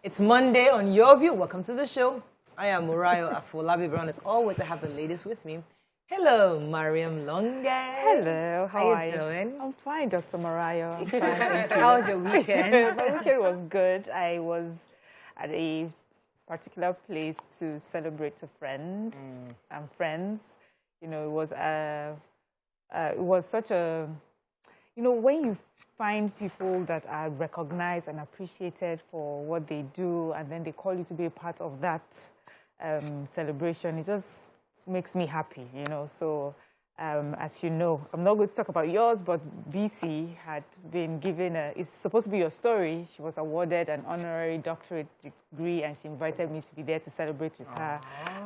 It's Monday on Your View. Welcome to the show. I am Murayo Afolabi Brown. As always, I have the ladies with me. Hello, Mariam Longe. Hello, how are you doing? I'm fine, Dr. Murayo. I'm fine, thank you. How was your weekend? My weekend was good. I was at a particular place to celebrate a friend and friends. You know, it was such a, you know, when you find people that are recognized and appreciated for what they do, and then they call you to be a part of that celebration, it just makes me happy, you know. So, as you know, I'm not going to talk about yours, but BC had been given it's supposed to be your story. She was awarded an honorary doctorate degree, and she invited me to be there to celebrate with her.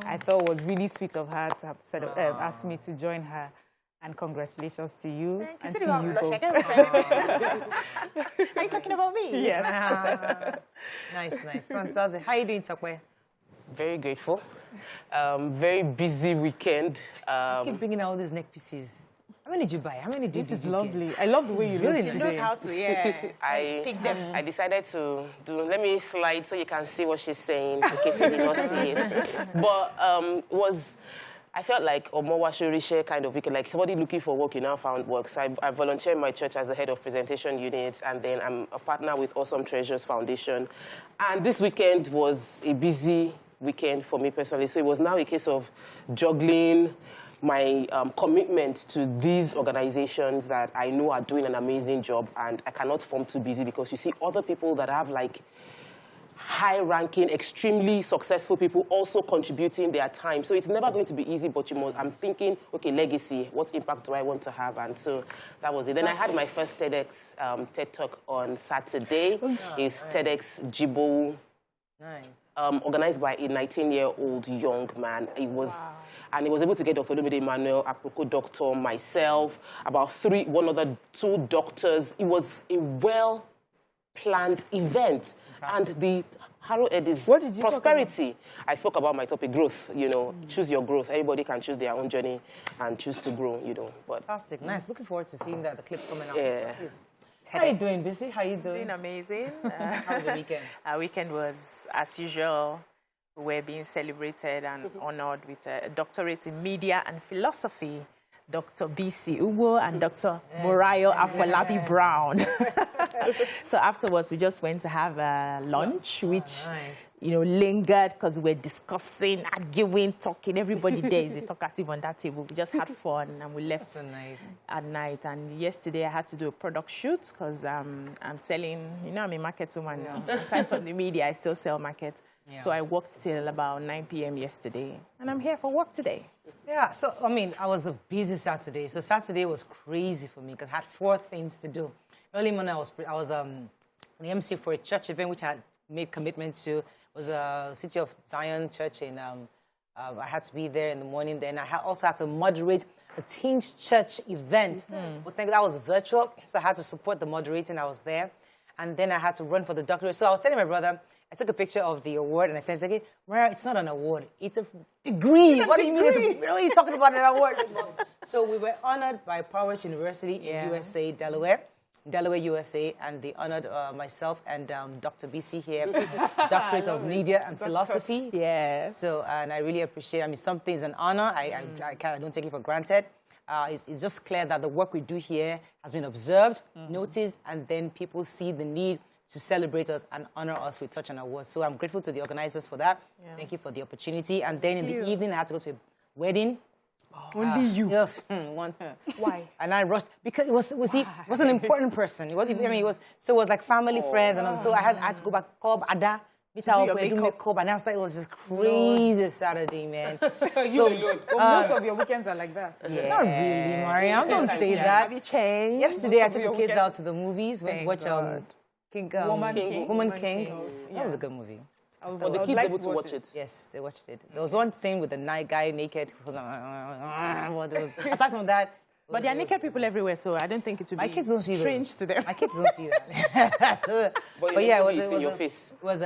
I thought it was really sweet of her to have asked me to join her. And congratulations to you. And to you both. Are you talking about me? Yes. Nice. Fantastic. How are you doing, Tokwe? Very grateful. Very busy weekend. Just keep bringing out all these neck pieces. How many did you buy? How many did you This is lovely. I love the way you look today. She knows how to, pick them. I decided to let me slide so you can see what she's saying in case you did not see it. But I felt like Omowa kind of weekend, like somebody looking for work, you now found work. So I volunteer in my church as the head of presentation unit, and then I'm a partner with Awesome Treasures Foundation. And this weekend was a busy weekend for me personally. So it was now a case of juggling my commitment to these organizations that I know are doing an amazing job, and I cannot form too busy because you see other people that have like high-ranking, extremely successful people also contributing their time. So it's never going to be easy, but I'm thinking, okay, legacy, what impact do I want to have? And so that was it. Then I had my first TEDx TED Talk on Saturday. It's TEDx Jibo, organized by a 19-year-old young man. It was, and he was able to get Dr. Olumide Emmanuel, Aproko doctor, myself, about two doctors. It was a well-planned event. And the Harrow Ed is prosperity. I spoke about my topic, growth, you know, choose your growth. Everybody can choose their own journey and choose to grow, you know. But fantastic, nice. Looking forward to seeing the clip coming out. Yeah. How are you doing, Bissy? How are you doing? Doing amazing. How was your weekend? Our weekend was, as usual, we're being celebrated and honored with a doctorate in media and philosophy. Dr. BC Ugo and Dr. Murayo Afolabi Brown. So afterwards, we just went to have lunch, which, you know, lingered because we're discussing, arguing, talking. Everybody there is a talkative on that table. We just had fun and we left at night. And yesterday, I had to do a product shoot because I'm selling, you know, I'm a market woman now. Aside from the media, I still sell market. Yeah. So I worked till about 9 p.m. yesterday, and I'm here for work today. Yeah, so, I mean, I was a busy Saturday. So Saturday was crazy for me because I had 4 things to do. Early morning, I was the MC for a church event, which I had made commitment to. It was a City of Zion church, and I had to be there in the morning. Then I also had to moderate a teens church event. But that was virtual, so I had to support the moderating. I was there. And then I had to run for the doctorate. So I was telling my brother, I took a picture of the award, and I said, okay, Mariah, it's not an award. It's a degree. What do you mean? What are you talking about an award? So we were honored by Powers University in USA, Delaware, USA, and they honored myself and Dr. BC here, Doctorate of Media and Philosophy. Yeah. So, and I really appreciate it. I mean, something is an honor. I don't take it for granted. It's just clear that the work we do here has been observed, noticed, and then people see the need to celebrate us and honor us with such an award. So I'm grateful to the organizers for that. Yeah. Thank you for the opportunity. And then in the evening, I had to go to a wedding. Only you. One. Why? And I rushed because it was an important person. It was like family, friends, and so I had to go back, call Ada. Makeup, and outside it was just crazy Saturday, man. Most of your weekends are like that. Yeah. Not really, Mariam. Don't say that. Have you changed? Yesterday, I took the kids out to the movies. Went to watch Woman King. That was a good movie. Were the kids able to watch it? Yes, they watched it. There was one scene with the night guy naked. Aside from that. But there are naked people everywhere, so I don't think it would be strange to them. My kids don't see that. But yeah, it was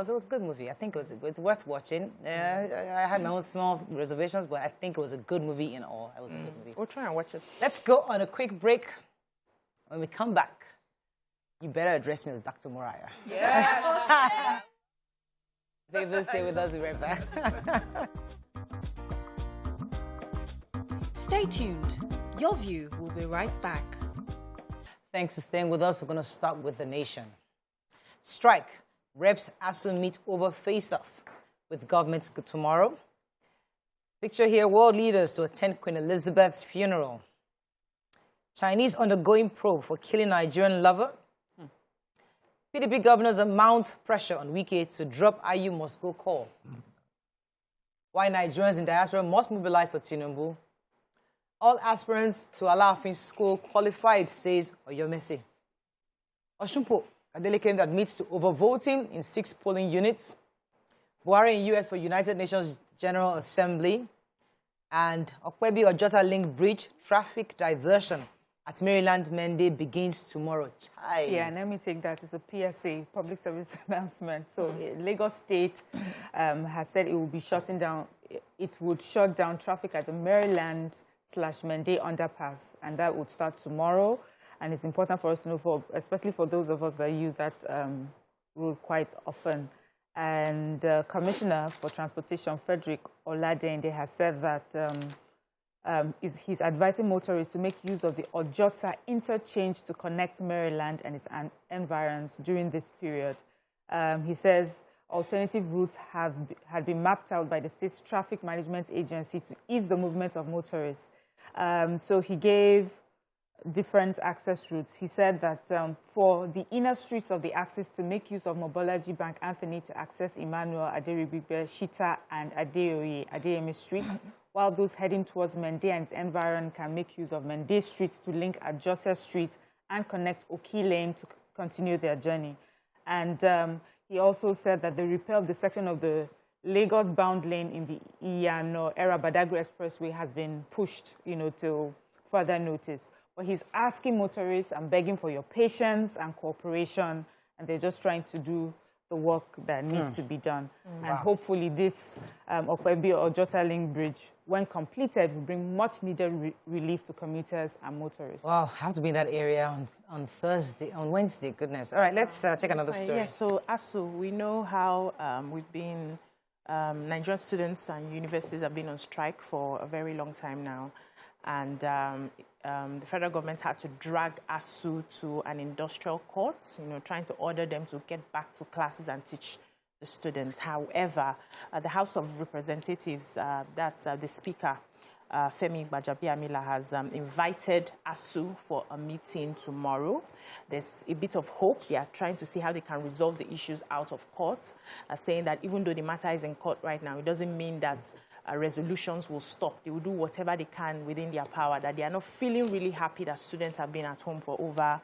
a good movie. I think it's worth watching. I had my own small reservations, but I think it was a good movie in all. It was a good movie. We'll try and watch it. Let's go on a quick break. When we come back, you better address me as Dr. Murayo. Yeah. Favor, stay with us. We'll be right back. Stay tuned. Your View will be right back. Thanks for staying with us. We're going to start with the nation. Strike. Reps ASUU meet over face-off with government tomorrow. Picture here, world leaders to attend Queen Elizabeth's funeral. Chinese undergoing probe for killing Nigerian lover. PDP governors mount pressure on Wike to drop IU must go call. Why Nigerians in diaspora must mobilize for Tinubu. All aspirants to Alafin school qualified, says Oyomesi. Oshunpo Adeleke admits to overvoting in 6 polling units. Buhari in US for United Nations General Assembly. And Okwebi Ojota Link Bridge traffic diversion at Maryland Monday begins tomorrow. Chai. Yeah, and let me take that as a PSA, public service announcement. So Lagos State has said it will be shutting down, it would shut down traffic at the Maryland/Monday underpass, and that would start tomorrow. And it's important for us to know, especially for those of us that use that route quite often. And Commissioner for Transportation, Frederick Oladende, has said that he's advising motorists to make use of the Ojota interchange to connect Maryland and its environs during this period. He says alternative routes had been mapped out by the state's traffic management agency to ease the movement of motorists. So he gave different access routes. He said that for the inner streets of the axis to make use of Mobolaji Bank Anthony to access Emmanuel, Aderibigbe, Shita, and Adeyemi streets, while those heading towards Mende and its environ can make use of Mende streets to link at Joseph Street and connect Oki Lane to continue their journey. And he also said that the repair of the section of the Lagos-bound lane in the Iyano-Era Badagry Expressway has been pushed, till further notice. But he's asking motorists and begging for your patience and cooperation, and they're just trying to do the work that needs to be done. And hopefully this Okwebi or Ojota Link Bridge, when completed, will bring much-needed relief to commuters and motorists. Wow, I have to be in that area on Wednesday. Goodness. All right, let's take another story. Yes, so ASUU, we know how we've been, Nigerian students and universities have been on strike for a very long time now. And the federal government had to drag ASUU to an industrial court, trying to order them to get back to classes and teach the students. However, the House of Representatives, that's the Speaker, Femi Gbajabiamila, has invited ASUU for a meeting tomorrow. There's a bit of hope. They are trying to see how they can resolve the issues out of court, saying that even though the matter is in court right now, it doesn't mean that resolutions will stop. They will do whatever they can within their power, that they are not feeling really happy that students have been at home for over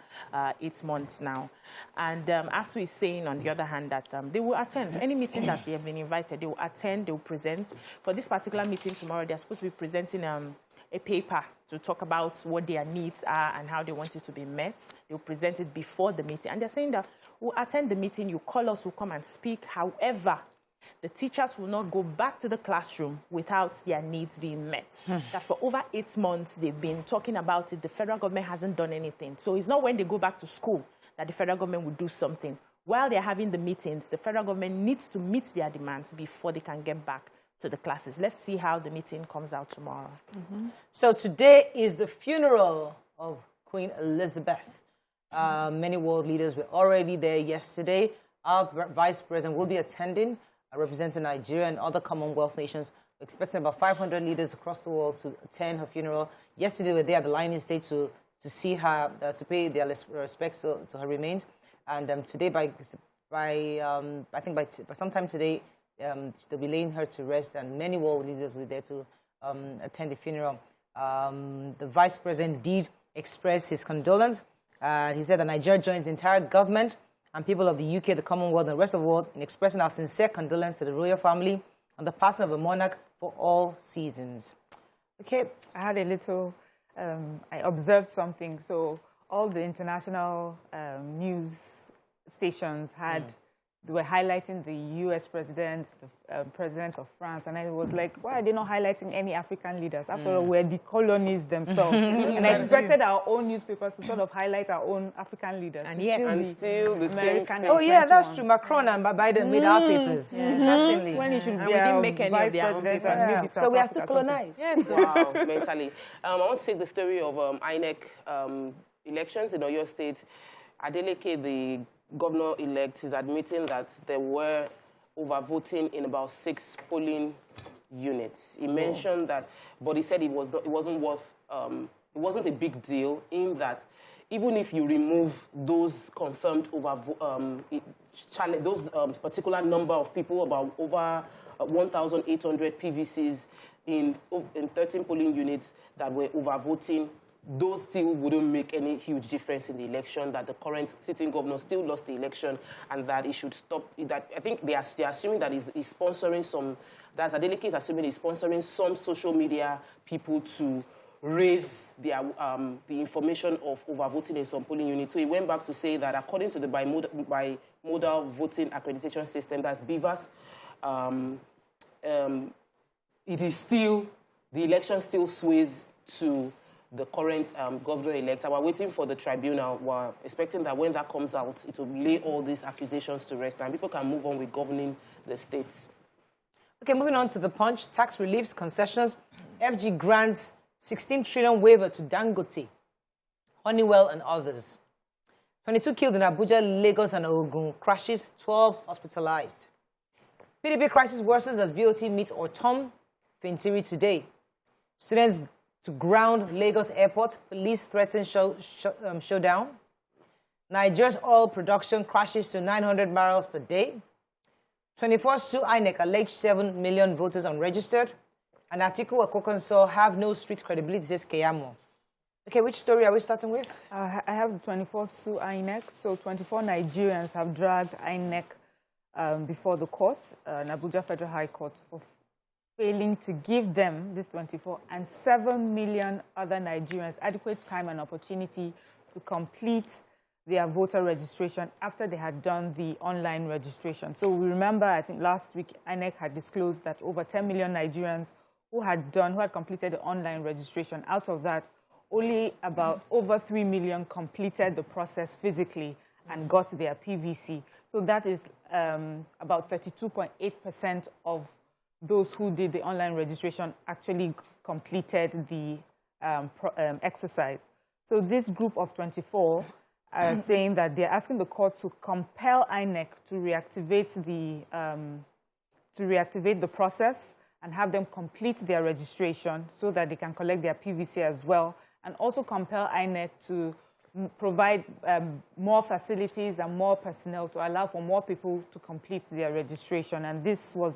8 months now. And ASUU is saying, on the other hand, that they will attend any meeting that they have been invited. They will attend, they will present. For this particular meeting tomorrow, they're supposed to be presenting a paper to talk about what their needs are and how they want it to be met. They will present it before the meeting. And they're saying that we'll attend the meeting, you call us, we'll come and speak. However, the teachers will not go back to the classroom without their needs being met. That for over 8 months, they've been talking about it. The federal government hasn't done anything. So it's not when they go back to school that the federal government will do something. While they're having the meetings, the federal government needs to meet their demands before they can get back to the classes. Let's see how the meeting comes out tomorrow. So today is the funeral of Queen Elizabeth. Many world leaders were already there yesterday. Our vice president will be attending, representing Nigeria and other Commonwealth nations. We're expecting about 500 leaders across the world to attend her funeral. Yesterday, we were there at the Lion State to see her, to pay their respects to her remains. And today, I think by sometime today, they'll be laying her to rest, and many world leaders will be there to attend the funeral. The vice president did express his condolence. He said that Nigeria joins the entire government and people of the UK, the Commonwealth, and the rest of the world in expressing our sincere condolence to the royal family on the passing of a monarch for all seasons. Okay. I had a little, I observed something. So all the international news stations had they were highlighting the U.S. president, the president of France, and I was like, why are they not highlighting any African leaders? After all, we're the colonies themselves. And I expected our own newspapers to sort of highlight our own African leaders. And yet, still the American. Oh, yeah, French that's ones. true. Macron and Biden made our papers. Interestingly. When he should And be we didn't our make any vice of their own president papers. and Yeah. maybe So South we have to Africa or something. colonize. Yes. Wow, mentally. I want to take the story of INEC elections in Oyo State. Adeleke, the governor-elect, is admitting that there were overvoting in about 6 polling units. He mentioned that, but he said it wasn't a big deal in that even if you remove those confirmed those particular number of people, about over 1,800 PVCs in 13 polling units that were overvoting, those still wouldn't make any huge difference in the election, that the current sitting governor still lost the election, and that he should stop. That I think they're assuming that he's sponsoring some, that's Adeleke is assuming he's sponsoring some social media people to raise their, the information of overvoting in some polling units. So he went back to say that according to the bimodal voting accreditation system, that's BVAS, it is still, the election still sways to the current governor-elect. We're waiting for the tribunal. We're expecting that when that comes out, it will lay all these accusations to rest and people can move on with governing the states. Okay, moving on to the Punch. Tax reliefs, concessions. FG grants 16 trillion waiver to Dangote, Honeywell, and others. 22 killed in Abuja, Lagos, and Ogun. Crashes, 12 hospitalized. PDP crisis worsens as BOT meets Ortom Fintiri today. Students to ground Lagos airport. Police threaten showdown. Nigeria's oil production crashes to 900 barrels per day. 24 sue INEC, alleged 7 million voters unregistered. And Atiku Akokonso have no street credibility, says Keyamo. Okay, which story are we starting with? I have the 24 sue INEC. So 24 Nigerians have dragged INEC before the court, Abuja Federal High Court, for failing to give them, this 24, and 7 million other Nigerians adequate time and opportunity to complete their voter registration after they had done the online registration. So we remember, I think last week, INEC had disclosed that over 10 million Nigerians who had completed the online registration. Out of that, only about over 3 million completed the process physically and got their PVC. So that is about 32.8% of those who did the online registration actually completed the exercise. So this group of 24 are saying that they're asking the court to compel INEC to reactivate the process and have them complete their registration so that they can collect their PVC as well, and also compel INEC to provide more facilities and more personnel to allow for more people to complete their registration. And this was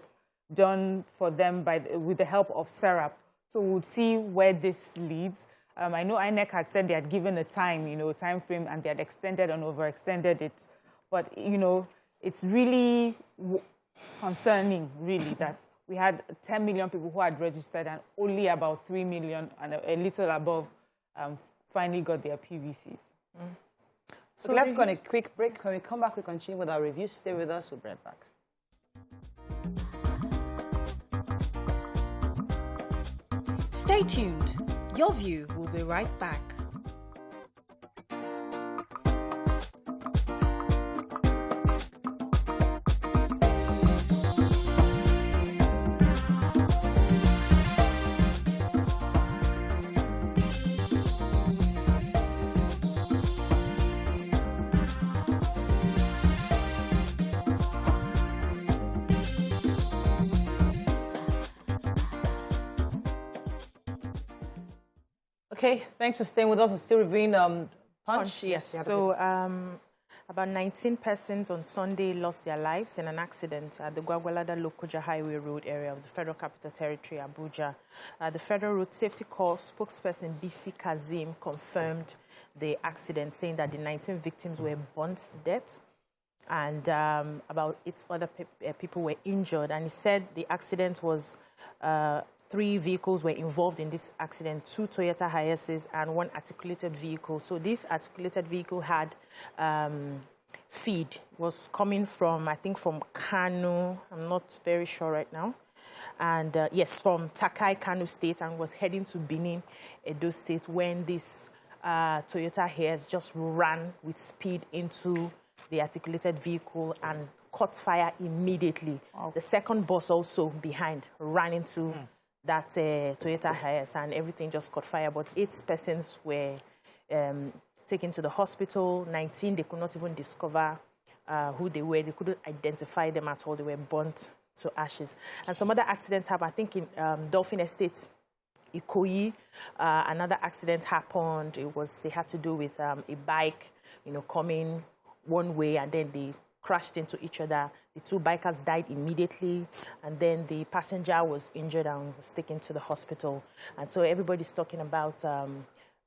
done for them with the help of SERAP. So we'll see where this leads. I know INEC had said they had given a time frame, and they had extended and overextended it. But, it's really concerning, really, that we had 10 million people who had registered and only about 3 million and a little above finally got their PVCs. So let's go on a quick break. When we come back, we continue with our review. Stay with us. We'll be right back. Stay tuned. Your View will be right back. Okay, thanks for staying with us. We're still reviewing Punch. Yes. So about 19 persons on Sunday lost their lives in an accident at the Gwagwalada-Lokoja Highway Road area of the Federal Capital Territory, Abuja. The Federal Road Safety Corps spokesperson BC Kazim confirmed the accident, saying that the 19 victims were burnt to death and about 8 other people were injured. And he said the accident was 3 vehicles were involved in this accident, 2 Toyota Hiaces and 1 articulated vehicle. So this articulated vehicle had feed was coming from, I think, from Kano. I'm not very sure right now. And yes, from Takai, Kano State, and was heading to Benin, Edo State, when this Toyota Hiace just ran with speed into the articulated vehicle and caught fire immediately. Wow. The second bus also behind ran into that Toyota Hiace, and everything just caught fire. But 8 persons were taken to the hospital. 19, they could not even discover who they were. They couldn't identify them at all. They were burnt to ashes. And some other accidents happened. I think in Dolphin Estates, Ikeja, another accident happened. It had to do with a bike, coming one way, and then they crashed into each other. The 2 bikers died immediately, and then the passenger was injured and was taken to the hospital. And so everybody's talking about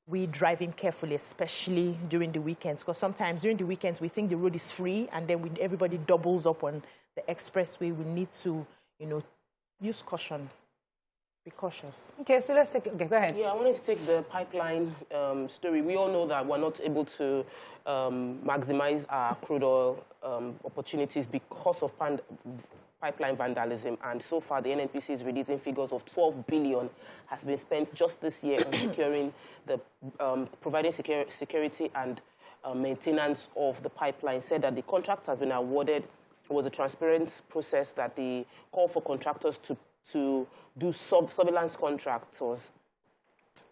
we driving carefully, especially during the weekends, because sometimes during the weekends we think the road is free, and then everybody doubles up on the expressway. We need to, use caution. Be cautious. Okay, so let's take. Okay, go ahead. Yeah, I wanted to take the pipeline story. We all know that we're not able to maximize our crude oil opportunities because of pipeline vandalism. And so far, the NNPC is releasing figures of 12 billion has been spent just this year on securing the providing security and maintenance of the pipeline. Said that the contract has been awarded. It was a transparent process that they called for contractors to do surveillance contractors.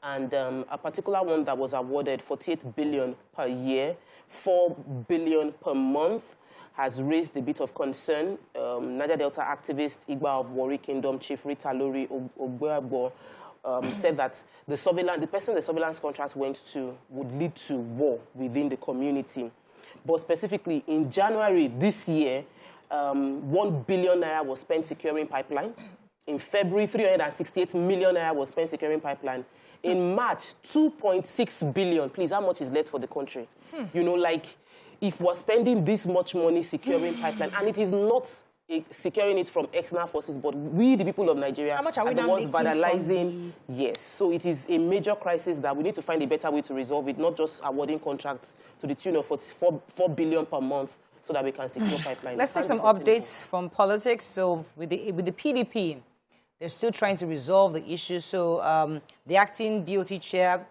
And a particular one that was awarded 48 billion per year, 4 billion per month, has raised a bit of concern. Niger Delta activist Igba of Warri Kingdom Chief Rita Lori Ogbuagbo said that the person the surveillance contract went to would lead to war within the community. But specifically, in January this year, 1 billion naira was spent securing pipeline. In February, 368 million naira was spent securing pipeline. In March, 2.6 billion. Please, how much is left for the country? If we're spending this much money securing pipeline, and it is not securing it from external forces, but we, the people of Nigeria, how much are the ones vandalizing. Yes, so it is a major crisis that we need to find a better way to resolve it, not just awarding contracts to the tune of 4 billion per month, so that we can secure pipeline. Let's take some updates from politics. So with the PDP, they're still trying to resolve the issue. So the acting BOT chair,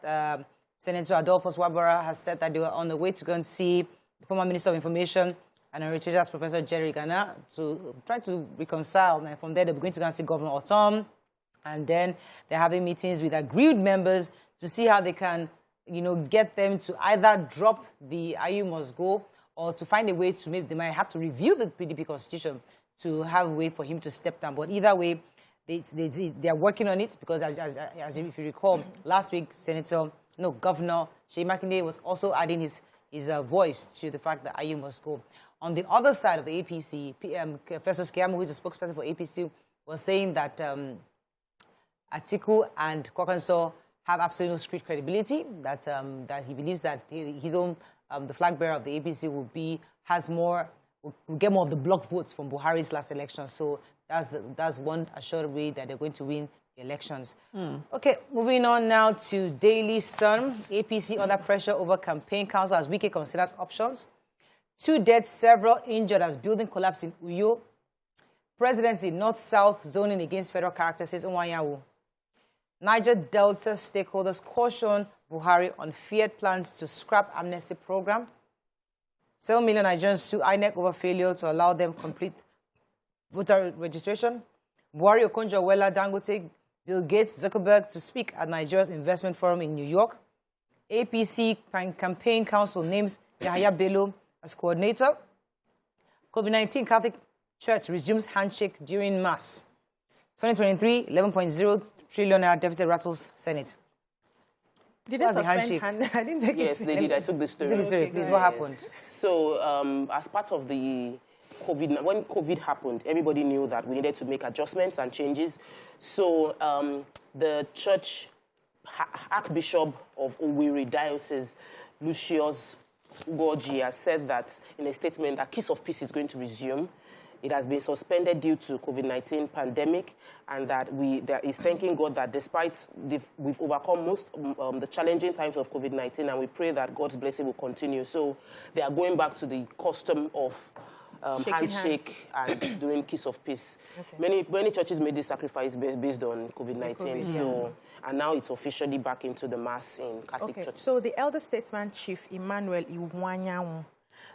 Senator Adolphus Wabara, has said that they were on the way to go and see the former Minister of Information and Heritage, Professor Jerry Ghana, to try to reconcile. And from there, they're going to go and see Governor Otom. And then they're having meetings with aggrieved members to see how they can, get them to either drop the ASUU must go, or to find a way to maybe they might have to review the PDP constitution to have a way for him to step down. But either way, they are working on it, because as if you recall, last week, Governor Seyi Makinde was also adding his voice to the fact that ASUU must go. On the other side of the APC, Festus Keyamo, who is the spokesperson for APC, was saying that Atiku and Kwankwaso have absolutely no street credibility, that he believes that his own, the flag bearer of the APC will get more of the block votes from Buhari's last election. So that's one assured way that they're going to win the elections. Okay, moving on now to Daily Sun. APC under pressure over campaign council as Wike considers options. 2 dead, several injured as building collapse in Uyo. Presidency North-South zoning against federal character, says Nwanyawu. Niger Delta stakeholders caution Buhari on feared plans to scrap amnesty program. 7 million Nigerians sue INEC over failure to allow them complete voter registration. Buhari Okonjo-Iweala, Dangote, Bill Gates, Zuckerberg to speak at Nigeria's investment forum in New York. APC campaign council names Yahaya Bello as coordinator. COVID-19 Catholic Church resumes handshake during Mass. 2023, 11.0 trillion naira deficit rattles Senate. Did they suspend hand? I didn't take it. Yes, they did. I took the story. Please, what happened? So, as part of the when COVID happened, everybody knew that we needed to make adjustments and changes. So, the church Archbishop of Owerri Diocese, Lucius Ugoji, has said that in a statement that Kiss of Peace is going to resume it has been suspended due to COVID-19 pandemic, and that there is thanking God that despite we've overcome most the challenging times of COVID-19, and we pray that God's blessing will continue. So they are going back to the custom of handshake and doing kiss of peace. Okay. Many churches made this sacrifice based on COVID-19. So, and now it's officially back into the mass in Catholic churches. So the elder statesman, Chief Emmanuel Iwanyanwu,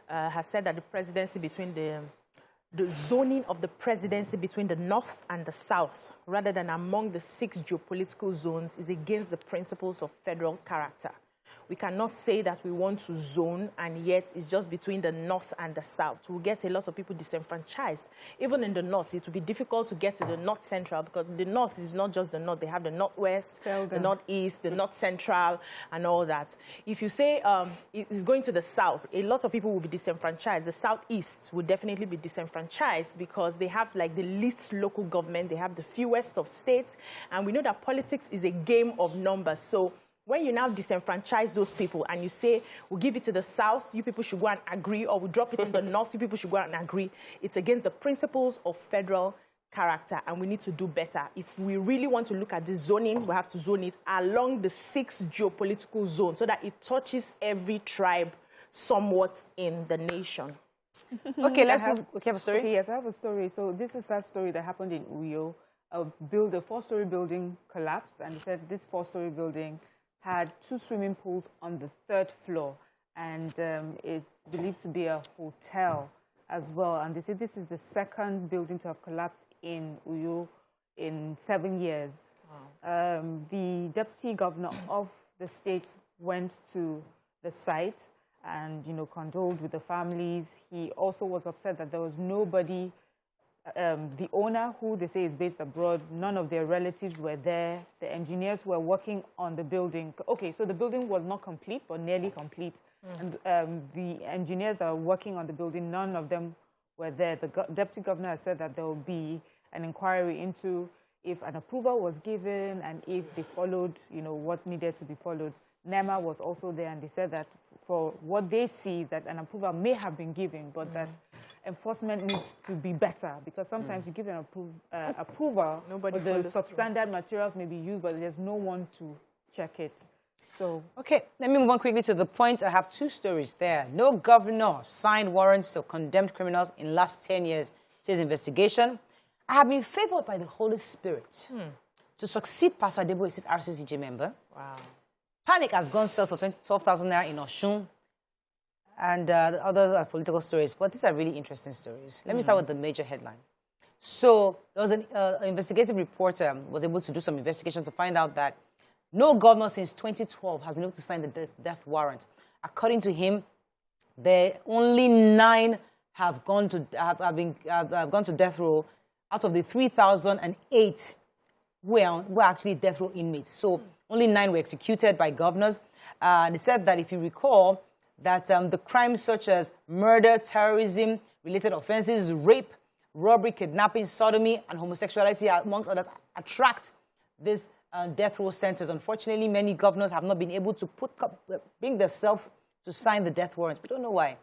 has said that the presidency between the zoning of the presidency between the north and the south, rather than among the 6 geopolitical zones, is against the principles of federal character. We cannot say that we want to zone, and yet it's just between the north and the south. We'll get a lot of people disenfranchised. Even in the north, it will be difficult to get to the north central, because the north is not just the north. They have the northwest, the northeast, the north central, and all that. If you say it's going to the south, a lot of people will be disenfranchised. The southeast will definitely be disenfranchised because they have like the least local government. They have the fewest of states. And we know that politics is a game of numbers. So when you now disenfranchise those people and you say, we'll give it to the south, you people should go and agree, or we'll drop it in the north, you people should go and agree, it's against the principles of federal character, and we need to do better. If we really want to look at this zoning, we have to zone it along the 6 geopolitical zones so that it touches every tribe somewhat in the nation. Okay, let's have a story? Okay, yes, I have a story. So this is that story that happened in Uyo. A 4-story building collapsed, and it said this 4-story building had 2 swimming pools on the 3rd floor, and it's believed to be a hotel as well. And they say this is the 2nd building to have collapsed in Uyo in 7 years. Wow. The deputy governor of the state went to the site and, condoled with the families. He also was upset that there was nobody. The owner, who they say is based abroad, none of their relatives were there. The engineers were working on the building. Okay, so the building was not complete, but nearly complete. And the engineers that were working on the building, none of them were there. The deputy governor has said that there will be an inquiry into if an approval was given and if they followed, what needed to be followed. NEMA was also there, and they said that for what they see is that an approval may have been given, but that enforcement needs to be better, because sometimes you give an approval, but the substandard materials may be used, but there's no one to check it. So, okay, let me move on quickly to the point. I have 2 stories there. No governor signed warrants to condemned criminals in last 10 years, says investigation. I have been favored by the Holy Spirit to succeed Pastor Adebo, says RCCG member. Wow. Panic has gone sales for 12,000 naira in Oshun. And the others are political stories, but these are really interesting stories. Let me start with the major headline. So there was an investigative reporter was able to do some investigation to find out that no governor since 2012 has been able to sign the death warrant. According to him, only 9 have gone to death row out of the 3,008 were actually death row inmates. So only 9 were executed by governors. They said that, if you recall, that the crimes such as murder, terrorism, related offenses, rape, robbery, kidnapping, sodomy, and homosexuality, amongst others, attract these death row centers. Unfortunately, many governors have not been able to bring themselves to sign the death warrant. We don't know why.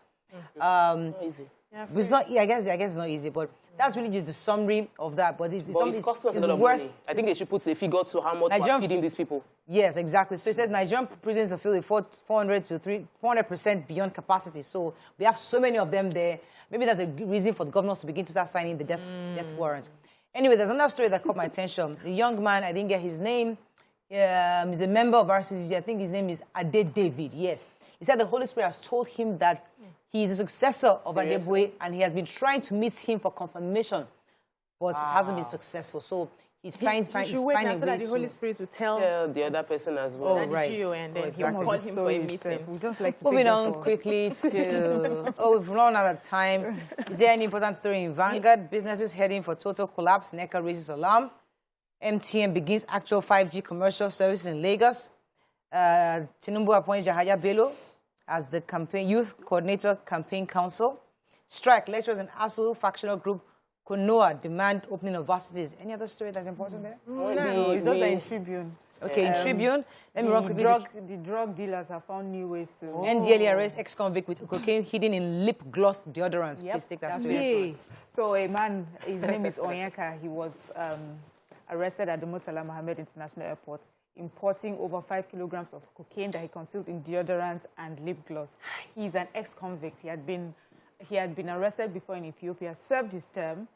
Not easy. Yeah, it's not. I guess it's not easy, but that's really just the summary of that. But it's costing us a lot of money. I think they should put a figure to how much we're feeding these people. Yes, exactly. So it says Nigerian prisons are filled with 400% beyond capacity. So we have so many of them there. Maybe that's a reason for the governors to begin to start signing the death warrant. Anyway, there's another story that caught my attention. The young man, I didn't get his name. He's a member of RCCG. I think his name is Ade David. Yes. He said the Holy Spirit has told him that he is a successor of Adeboye, and he has been trying to meet him for confirmation, but it hasn't been successful. So he's trying to find a way so that the Holy Spirit will tell the other person as well. Oh, right. And then he'll call him for a meeting. We'll just like to moving on quickly to... we've run out of time. Is there any important story in Vanguard? Businesses heading for total collapse. NECA raises alarm. MTN begins actual 5G commercial services in Lagos. Tinubu appoints Yahaya Bello as the youth coordinator campaign council. Strike, lecturers and ASUU factional group Konoa demand opening of varsities. Any other story that's important there? No, it's not in Tribune. Okay, in Tribune, let me run quickly. The drug dealers have found new ways to... NDLA arrests ex-convict with cocaine hidden in lip gloss deodorants. Yep, Please take that that's straight. it. So a man, his name is Onyeka, he was arrested at the Murtala Mohammed International Airport, importing over 5 kilograms of cocaine that he concealed in deodorant and lip gloss. He's an ex-convict. He had been arrested before in Ethiopia, served his term,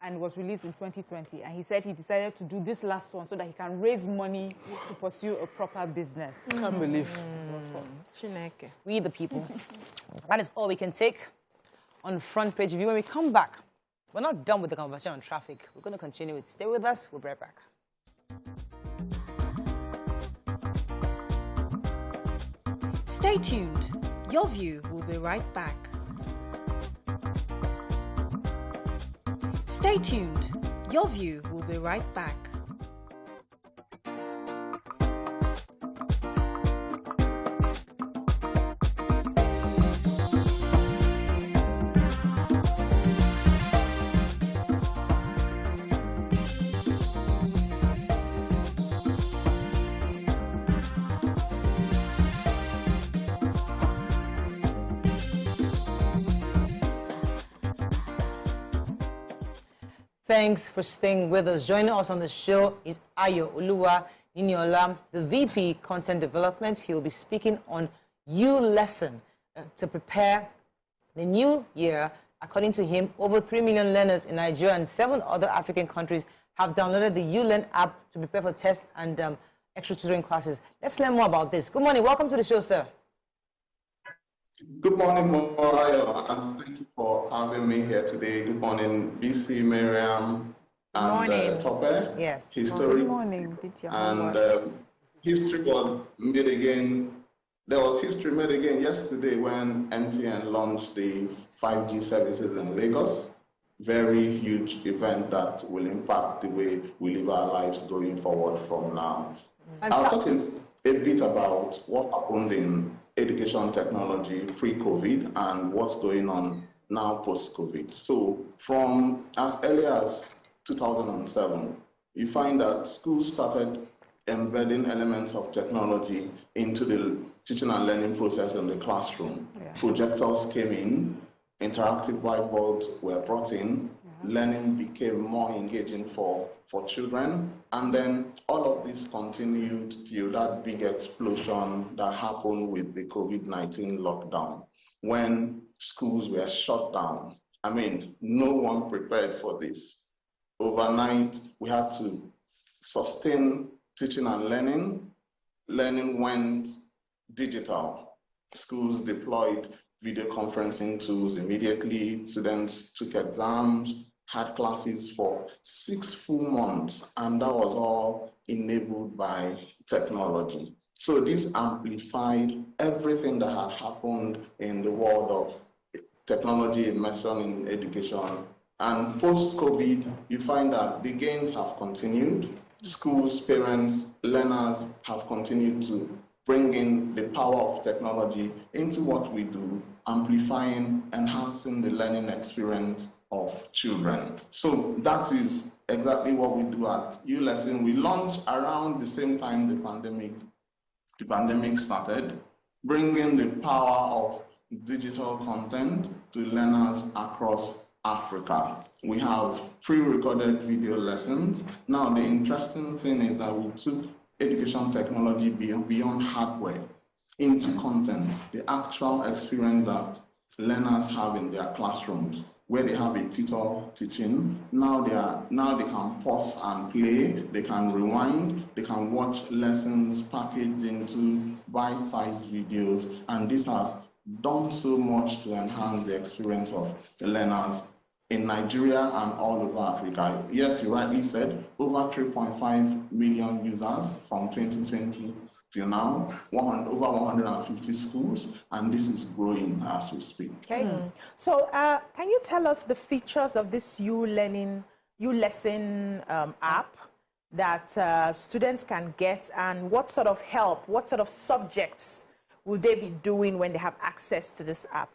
and was released in 2020. And he said he decided to do this last one so that he can raise money to pursue a proper business. Can't believe. We the people. That is all we can take on Front Page Review. When we come back, we're not done with the conversation on traffic. We're going to continue it. Stay with us. We'll be right back. Stay tuned. Your View will be right back. Stay tuned. Your View will be right back. Thanks for staying with us. Joining us on the show is Ayo Oluwa Niniola, the VP Content Development. He will be speaking on U lesson to prepare the new year. According to him, over 3 million learners in Nigeria and 7 other African countries have downloaded the ULearn app to prepare for tests and extra tutoring classes. Let's learn more about this. Good morning. Welcome to the show, sir. Good morning, Morayo, and thank you for having me here today. Good morning, BC, Miriam, and Tope. Yes. History. Good morning. And history was made again. There was history made again yesterday when MTN launched the 5G services in Lagos. Very huge event that will impact the way we live our lives going forward from now. I'll talk a bit about what happened in education technology pre-COVID and what's going on now post-COVID. So from as early as 2007, you find that schools started embedding elements of technology into the teaching and learning process in the classroom. Yeah. Projectors came in, interactive whiteboards were brought in, learning became more engaging for children, and then all of this continued till that big explosion that happened with the COVID-19 lockdown, when schools were shut down. I mean, no one prepared for this. Overnight, we had to sustain teaching and learning. Learning went digital. Schools deployed video conferencing tools immediately. Students took exams, had classes for 6 full months, and that was all enabled by technology. So this amplified everything that had happened in the world of technology immersion in education. And post-COVID, you find that the gains have continued. Schools, parents, learners have continued to bring in the power of technology into what we do, amplifying, enhancing the learning experience of children. So that is exactly what we do at ULesson. We launched around the same time the pandemic started, bringing the power of digital content to learners across Africa. We have pre-recorded video lessons. Now, the interesting thing is that we took education technology beyond hardware into content, the actual experience that learners have in their classrooms, where they have a tutor teaching. Now they can pause and play, they can rewind, they can watch lessons packaged into bite-sized videos, and this has done so much to enhance the experience of the learners in Nigeria and all over Africa. Yes, you rightly said, over 3.5 million users from 2020 till now, over 150 schools, and this is growing as we speak. Okay. So can you tell us the features of this ULesson app that students can get, and what sort of help, what sort of subjects will they be doing when they have access to this app?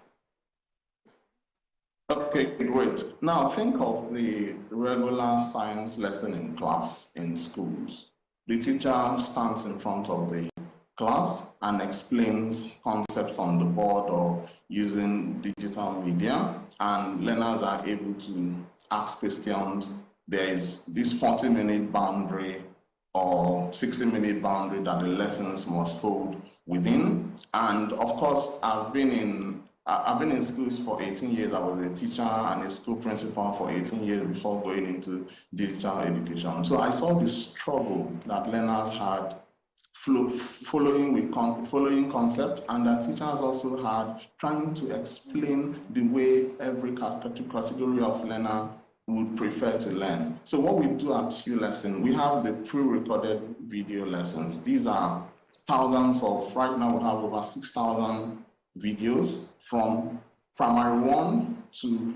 Okay, great. Now think of the regular science lesson in class in schools. The teacher stands in front of the class and explains concepts on the board or using digital media, and learners are able to ask questions. There is this 40-minute boundary or 60-minute boundary that the lessons must hold within. And of course, I've been in schools for 18 years. I was a teacher and a school principal for 18 years before going into digital education. So I saw the struggle that learners had following concept, and that teachers also had trying to explain the way every category of learner would prefer to learn. So what we do at ULesson, we have the pre-recorded video lessons. These are thousands of, right now we have over 6,000 videos from primary 1 to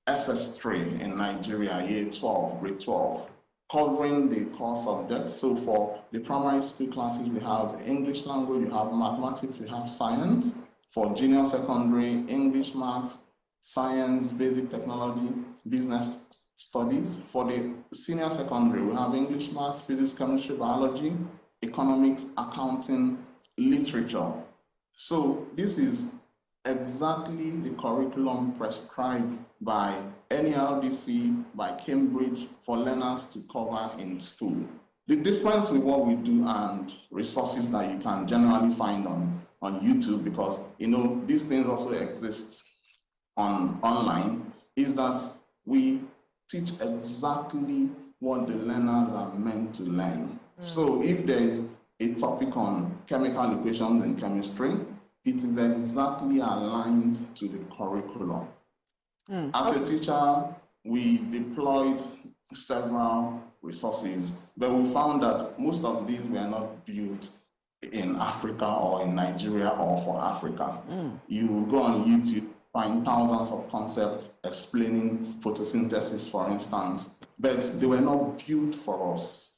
SS3 in Nigeria, year 12, grade 12, covering the core subjects. So for the primary school classes, we have English language, we have mathematics, we have science. For junior secondary, English, maths, science, basic technology, business studies. For the senior secondary, we have English, maths, physics, chemistry, biology, economics, accounting, literature. So this is exactly the curriculum prescribed by NERDC, by Cambridge, for learners to cover in school. The difference with what we do and resources that you can generally find on YouTube, because these things also exist online, is that we teach exactly what the learners are meant to learn. So if there is a topic on chemical equations in chemistry, it is exactly aligned to the curriculum. As a teacher, we deployed several resources, but we found that most of these were not built in Africa or in Nigeria or for Africa. You go on YouTube, find thousands of concepts explaining photosynthesis, for instance, but they were not built for us.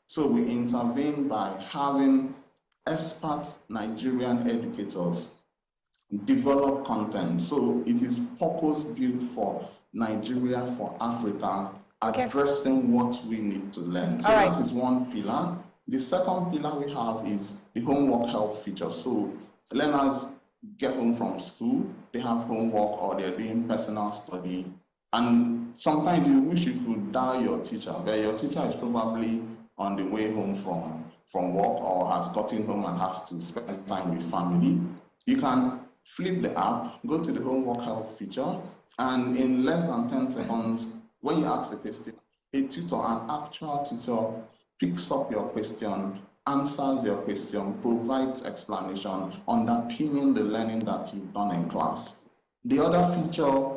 So we intervened by having expert Nigerian educators develop content. So it is purpose-built for Nigeria, for Africa, addressing what we need to learn. So that is one pillar. The second pillar we have is the homework help feature. So learners get home from school, they have homework or they're doing personal study, and sometimes you wish you could dial your teacher, but your teacher is probably on the way home from work or has gotten home and has to spend time with family. You can flip the app, go to the homework help feature, and in less than 10 seconds, when you ask a question, a tutor, an actual tutor, picks up your question, answers your question, provides explanation, underpinning the learning that you've done in class. The other feature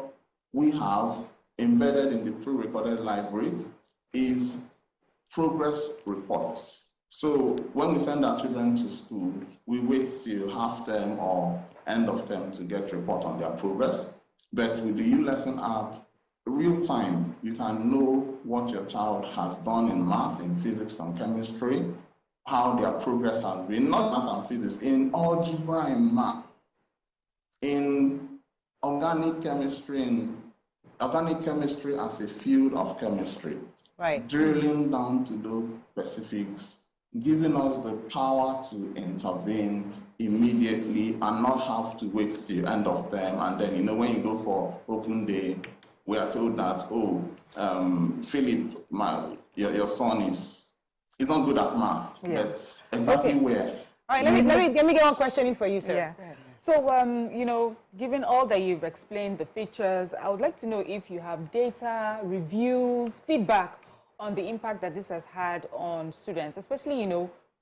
we have embedded in the pre-recorded library is progress reports. So when we send our children to school, we wait till half term or end of term to get report on their progress. But with the ULesson app, real time, you can know what your child has done in math, in physics and chemistry, how their progress has been, not math and physics, in algebra and math, in organic chemistry as a field of chemistry. Right. Drilling down to those specifics, giving us the power to intervene immediately and not have to wait till end of term. And then, when you go for open day, we are told that, Philip, your son is not good at math, but exactly where. All right, let me get one question in for you, sir. Yeah. So, given all that you've explained, the features, I would like to know if you have data, reviews, feedback on the impact that this has had on students, especially,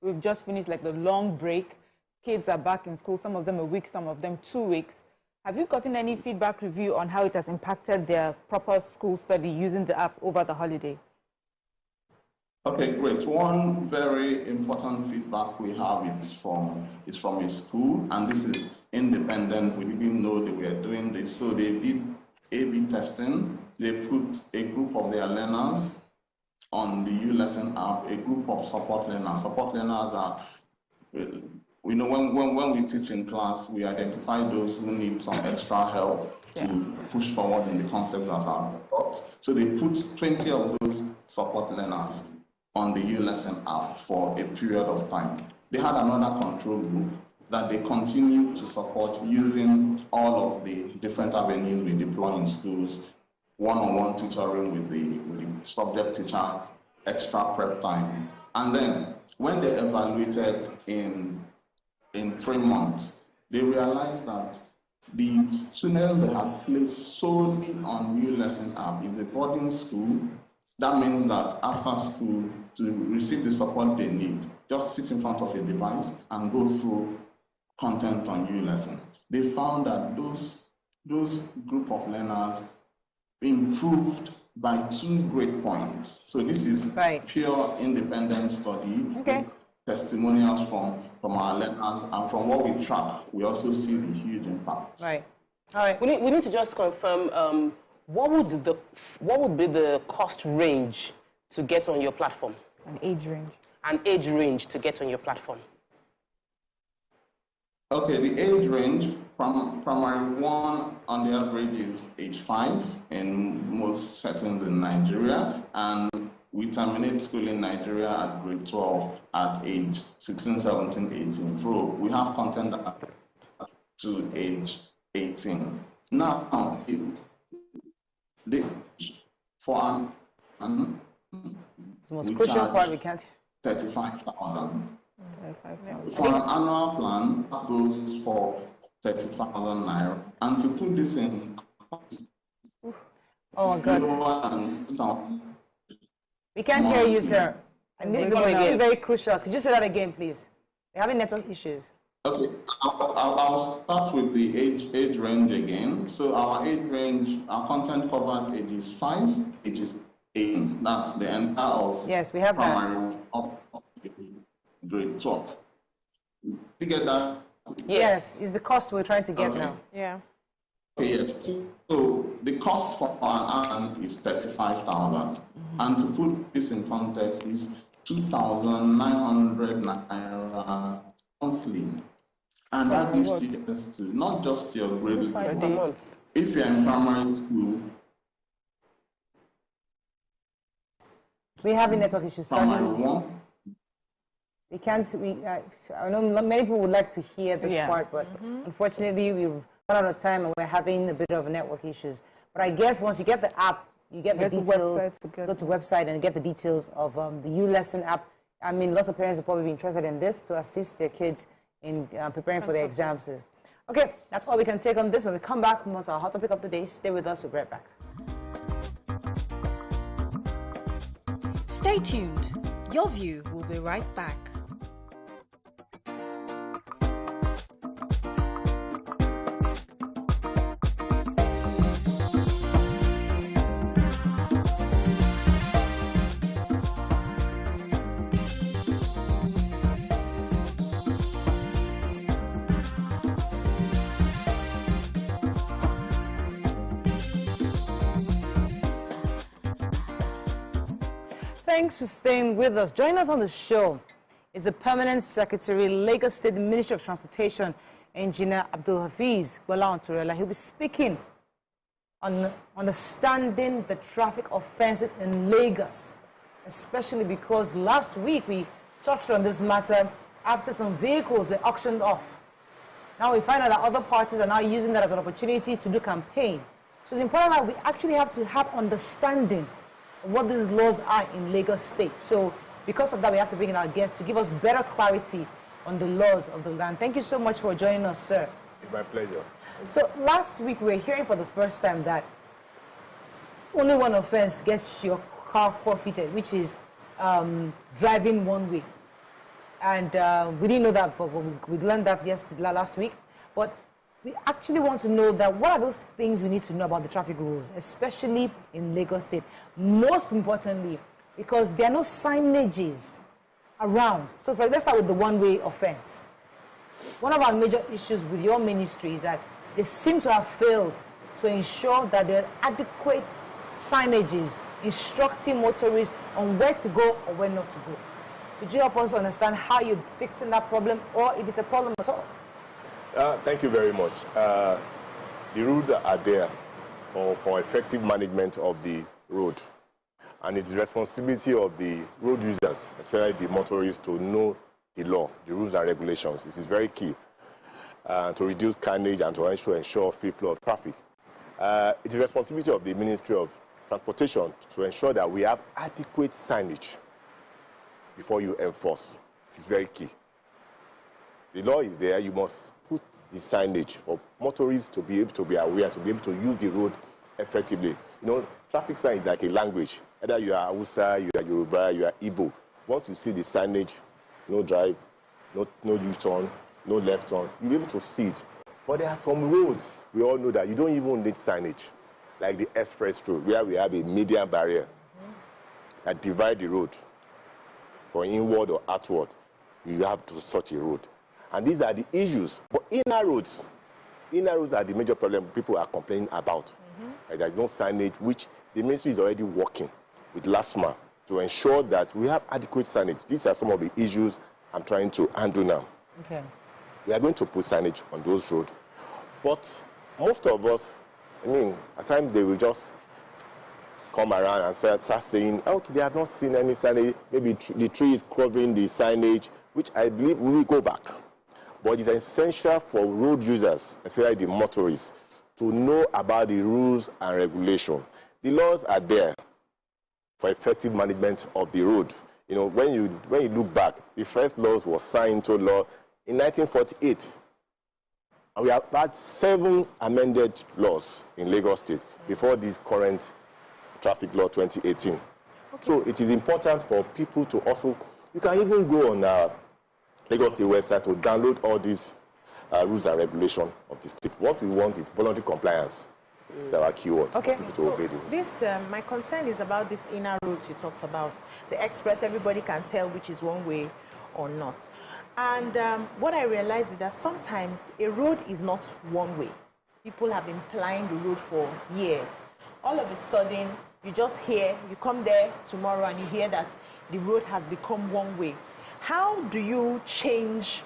we've just finished like the long break. Kids are back in school, some of them a week, some of them 2 weeks. Have you gotten any feedback review on how it has impacted their proper school study using the app over the holiday? Okay, great. One very important feedback we have is from a school, and this is independent. We didn't know they were doing this. So they did A/B testing. They put a group of their learners on the ULesson app, a group of support learners. Support learners are, when we teach in class, we identify those who need some extra help to push forward in the concepts that are taught. So they put 20 of those support learners on the U-Lesson app for a period of time. They had another control group that they continue to support using all of the different avenues we deploy in schools, one-on-one tutoring with the subject teacher, extra prep time. And then when they evaluated in 3 months, they realized that the students they had placed solely on U-Lesson app is a boarding school. That means that after school, to receive the support they need, just sit in front of a device and go through content on U-Lesson. They found that those group of learners improved by 2 grade points. So this is pure independent study, testimonials from our learners, and from what we track, we also see the huge impact. Right. All right. We need to just confirm what would be the cost range to get on your platform? An age range. An age range to get on your platform. Okay, the age range from primary 1 on the average is age 5 in most settings in Nigeria, and we terminate school in Nigeria at grade 12 at age 16, 17, 18. So we have content up to age 18. Now, for an it's the most crucial part we can't. 35,000. For an annual plan, that goes for 30,000 naira. And to put this in, oh God, we can't hear you, sir. And this is very crucial. Could you say that again, please? We're having network issues. Okay, I'll start with the age range again. So our age range, our content covers ages 5, ages 8. That's the entire of yes, we have primary up grade 12. You get that? Yes, it's the cost we're trying to get now. Yeah. Okay, so the cost for an annum is 35,000, and to put this in context, is 2,900 naira monthly, and that gives you access to not just your grade level. If you're in primary school, we have a network issues. Primary 1. We can't. I know many people would like to hear this part, but unfortunately, we run out of time and we're having a bit of network issues. But I guess once you get the app, you get the details. Go to website and get the details of the U-Lesson app. I mean, lots of parents will probably be interested in this to assist their kids in preparing for their exams. Okay, that's all we can take on this. When we come back, we want our hot topic of the day. Stay with us. We'll be right back. Stay tuned. Your View will be right back. Thanks for staying with us. Joining us on the show is the Permanent Secretary, Lagos State Ministry of Transportation, Engineer Abdulhafiz Toriola. He'll be speaking on understanding the traffic offences in Lagos, especially because last week we touched on this matter after some vehicles were auctioned off. Now we find out that other parties are now using that as an opportunity to do campaign. So it's important that we actually have to have understanding of what these laws are in Lagos State. So because of that, we have to bring in our guests to give us better clarity on the laws of the land. Thank you so much for joining us, sir. It's my pleasure. So last week we were hearing for the first time that only one offense gets your car forfeited, which is driving one way. And we didn't know that, but we learned that last week. But we actually want to know that what are those things we need to know about the traffic rules, especially in Lagos State. Most importantly, because there are no signages around. So let's start with the one-way offense. One of our major issues with your ministry is that they seem to have failed to ensure that there are adequate signages instructing motorists on where to go or where not to go. Could you help us understand how you're fixing that problem, or if it's a problem at all? Thank you very much. The rules are there for effective management of the road. And it's the responsibility of the road users, especially the motorists, to know the law, the rules and regulations. This is very key to reduce carnage and to ensure free flow of traffic. It's the responsibility of the Ministry of Transportation to ensure that we have adequate signage before you enforce. This is very key. The law is there. You must put the signage for motorists to be able to be aware, to be able to use the road effectively. You know, traffic sign is like a language. Either you are Hausa, you are Yoruba, you are Igbo. Once you see the signage, no drive, no U-turn, no left turn, you'll be able to see it. But there are some roads, we all know that you don't even need signage, like the express road, where we have a median barrier that divide the road for inward or outward. You have to such a road. And these are the issues. But inner roads are the major problem people are complaining about. Like there is no signage, which the ministry is already working with LASMA to ensure that we have adequate signage. These are some of the issues I'm trying to handle now. Okay. We are going to put signage on those roads. But most of us, I mean, at times they will just come around and start saying, okay, they have not seen any signage. Maybe the tree is covering the signage, which I believe we will go back. But it's essential for road users, especially the motorists, to know about the rules and regulations. The laws are there for effective management of the road. You know, when you look back, the first laws was signed into law in 1948. And we have had 7 amended laws in Lagos State before this current traffic law 2018. Okay. So it is important for people to also, you can even go on our Lagos State website to download all these rules and regulations of the state. What we want is voluntary compliance. It's our keyword. Okay, so this, my concern is about this inner roads you talked about. The express, everybody can tell which is one way or not. And what I realized is that sometimes a road is not one way. People have been plying the road for years. All of a sudden, you just hear, you come there tomorrow and you hear that the road has become one way. How do you change,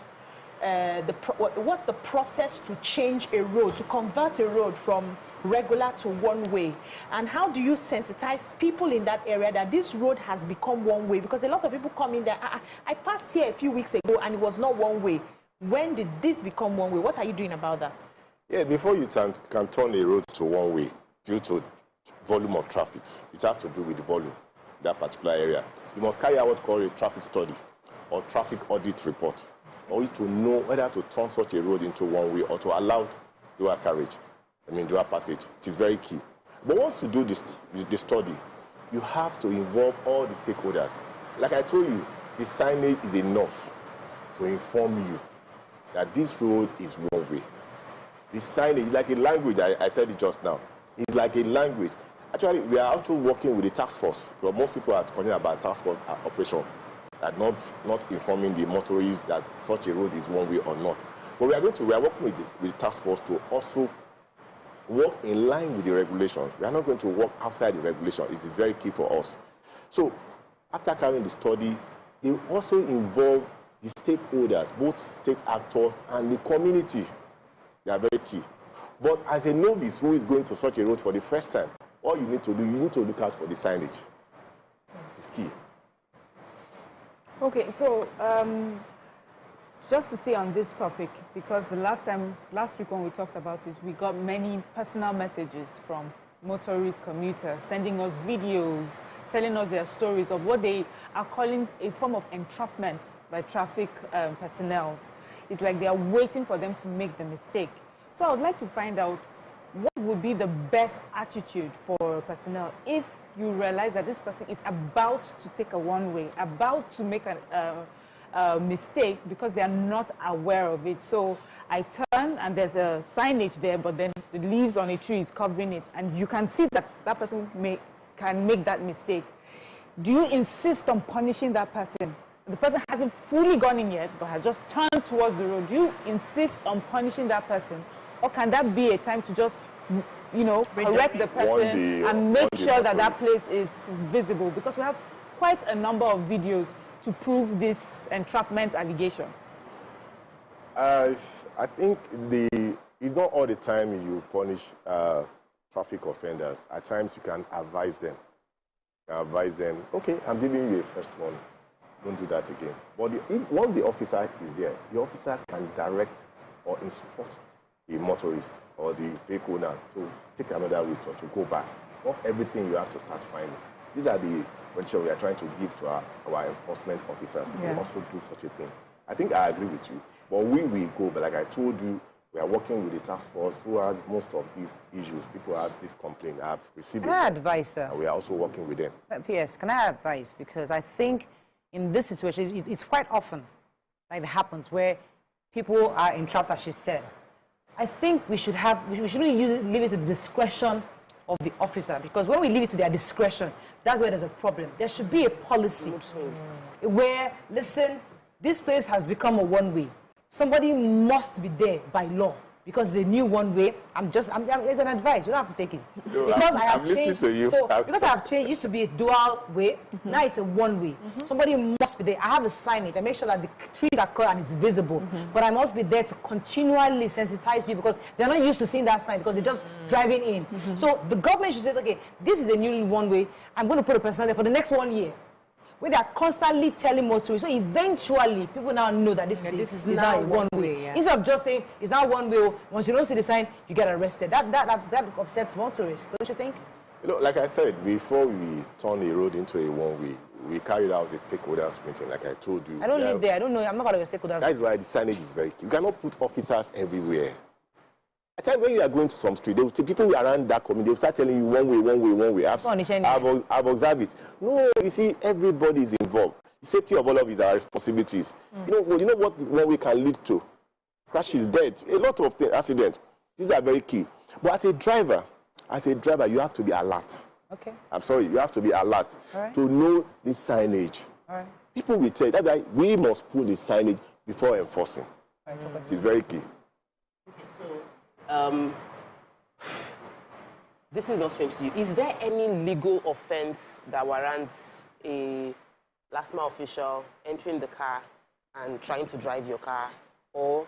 what's the process to change a road, to convert a road from regular to one way? And how do you sensitize people in that area that this road has become one way? Because a lot of people come in there, I passed here a few weeks ago and it was not one way. When did this become one way? What are you doing about that? Yeah, before you can turn a road to one way due to volume of traffic, it has to do with the volume, that particular area. You must carry out what's called a traffic study or traffic audit report, or to know whether to turn such a road into one way or to allow dual carriage, dual passage. It is very key. But once you do this, the study, you have to involve all the stakeholders. Like I told you, the signage is enough to inform you that this road is one way. The signage, like a language, I said it just now, it's like a language. Actually, we are actually working with the task force, because most people are talking about task force operation, and not informing the motorists that such a road is one way or not. But we are working with the task force to also work in line with the regulations. We are not going to work outside the regulation. It's very key for us. So after carrying the study, they also involve the stakeholders, both state actors and the community. They are very key. But as a novice who is going to such a road for the first time, all you need to do, you need to look out for the signage. It's key. Okay, so just to stay on this topic, because last week when we talked about it, we got many personal messages from motorists, commuters, sending us videos, telling us their stories of what they are calling a form of entrapment by traffic personnel. It's like they are waiting for them to make the mistake. So I would like to find out what would be the best attitude for personnel if you realize that this person is about to take a one-way, about to make a mistake because they are not aware of it. So I turn and there's a signage there, but then the leaves on a tree is covering it, and you can see that that person can make that mistake. Do you insist on punishing that person? The person hasn't fully gone in yet, but has just turned towards the road. Do you insist on punishing that person? Or can that be a time to just, correct the person and make sure that that place is visible? Because we have quite a number of videos to prove this entrapment allegation. I think it's not all the time you punish traffic offenders. At times you can advise them. advise them, okay, I'm giving you a first one. Don't do that again. But once the officer is there, the officer can direct or instruct the motorist or the vehicle owner to take another route or to go back. Not everything you have to start finding. These are the conditions we are trying to give to our enforcement officers to also do such a thing. I think I agree with you. But we will go, but like I told you, we are working with the task force who has most of these issues. People have this complaint. I have received it. Can I advise, sir? And we are also working with them. P.S., can I advise? Because I think in this situation, it's quite often like it happens where people are entrapped, as she said. I think we shouldn't leave it to the discretion of the officer, because when we leave it to their discretion, that's where there's a problem. There should be a policy where, listen, this place has become a one-way. Somebody must be there by law because it's a new one-way. It's an advice. You don't have to take it. No, because I have I'm listening changed. to you. So because I have changed, it used to be a dual way. Now it's a one-way. Somebody must be there. I have a signage. I make sure that the trees are cut and it's visible. But I must be there to continually sensitize people because they're not used to seeing that sign because they're just driving in. So the government should say, okay, this is a new one-way. I'm going to put a person there for the next 1 year. Where they are constantly telling motorists. So eventually, people now know that this is now a one-way. Yeah. Instead of just saying, it's now one-way, once you don't see the sign, you get arrested. That upsets motorists, don't you think? You know, like I said, before we turn a road into a one-way, we carried out the stakeholders meeting, like I told you. I don't live there. I don't know. I'm not part of the stakeholders. That is why the signage is very key. You cannot put officers everywhere. At times when you are going to some street, they will see people around that community, they will start telling you one way, one way, one way. I've observed it. No, you see, everybody is involved. The safety of all of us are responsibilities. You know what one way can lead to? Crashes, death, a lot of accidents. These are very key. But as a driver, you have to be alert. Okay. I'm sorry, you have to be alert to know the signage. All right. People will tell you, that's why we must put the signage before enforcing. It is very key. This is not strange to you. Is there any legal offense that warrants a LASMA official entering the car and trying to drive your car? Or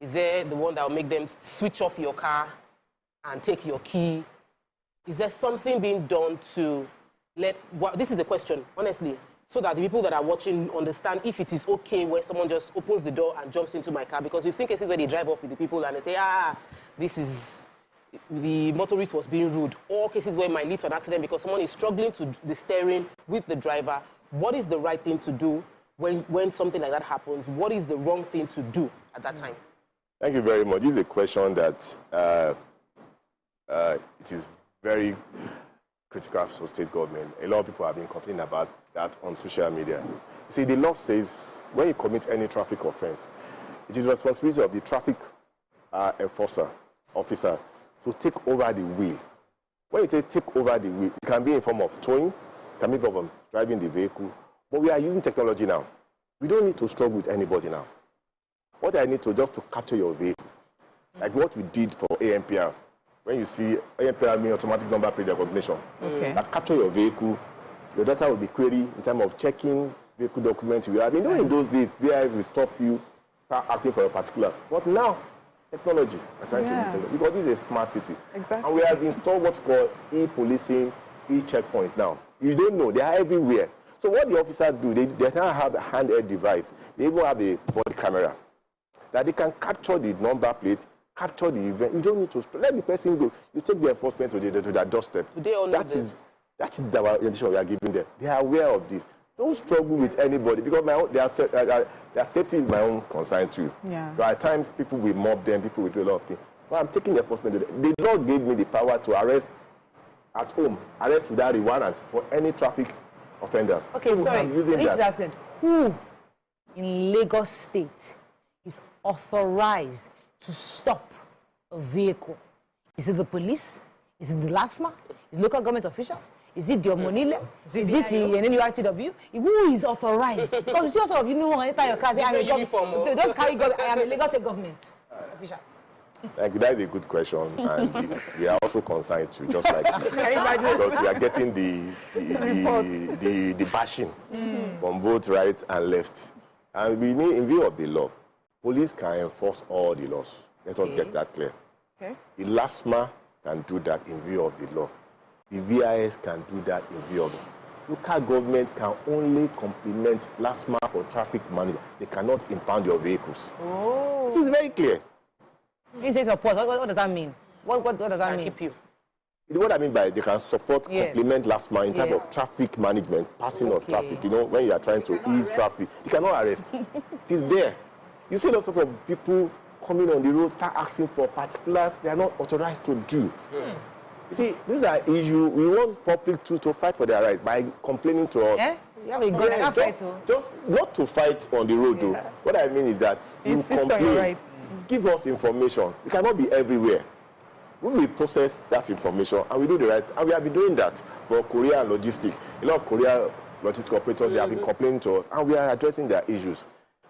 is there the one that will make them switch off your car and take your key? Is there something being done to this is a question, honestly, so that the people that are watching understand if it is okay where someone just opens the door and jumps into my car? Because we've seen cases where they drive off with the people and they say, the motorist was being rude. Or cases where it might lead to an accident because someone is struggling to the steering with the driver. What is the right thing to do when something like that happens? What is the wrong thing to do at that time? Thank you very much. This is a question that it is very critical for state government. A lot of people have been complaining about that on social media. You see, the law says when you commit any traffic offense, it is the responsibility of the traffic enforcer, officer, to take over the wheel. When you take over the wheel, it can be in form of towing, it can be in form of driving the vehicle, but we are using technology now. We don't need to struggle with anybody now. What I need to just to capture your vehicle, like what we did for ANPR. When you see ANPR mean automatic number plate recognition, that capture your vehicle, your data will be queried in terms of checking vehicle documents you have. You know, in those days, VIS will stop you, start asking for a particular. But now, technology are trying to use technology because this is a smart city. Exactly. And we have installed what's called e-policing, e-checkpoint now. You don't know, they are everywhere. So what the officers do, they now have a handheld device. They even have a body camera that they can capture the number plate, capture the event. You don't need to let the person go. You take the enforcement to their doorstep. Do they all know this? That is the orientation we are giving them. They are aware of this. Don't struggle with anybody because their safety is my own concern too. Yeah. So at times people will mob them, people will do a lot of things. But I'm taking the enforcement. The law gave me the power to arrest at home, arrest without a warrant for any traffic offenders. Okay, so sorry. I'm using I need to ask them, who in Lagos State is authorized to stop a vehicle? Is it the police? Is it the LASMA? Is it local government officials? Is it the Omonile? Is it the NURTW? Who is authorized? Because you see also, you know, when you enter your car, they just carry government. I am a Lagos State government official. Thank you. That is a good question, and we are also concerned too, just like you. Because we are getting the bashing from both right and left, and we need, in view of the law, police can enforce all the laws. Let us get that clear. Okay. The LASMA can do that in view of the law. The VIS can do that in view of local government can only complement LASMA for traffic management. They cannot impound your vehicles. Oh. It is very clear. You say support. What does that mean? What does that mean? Keep you. What I mean by they can support, complement LASMA in terms of traffic management, passing of traffic. You know, when you are trying to ease traffic, you cannot arrest. It is there. You see those sorts of people coming on the road, start asking for particulars they are not authorized to do. You see, these are issues we want public to fight for their rights by complaining to us. Eh? Yeah, we got just not to fight on the road, though. What I mean is that you complain, give us information. We cannot be everywhere. We will process that information and we do the right, and we have been doing that for Korea and logistics. A lot of Korea logistics operators, they have been complaining to us, and we are addressing their issues.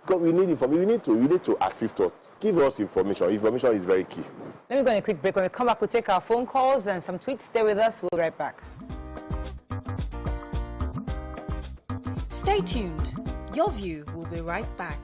Because we need information, you need to assist us. Give us information. Information is very key. Let me go on a quick break. When we come back, we'll take our phone calls and some tweets. Stay with us. We'll be right back. Stay tuned. Your View will be right back.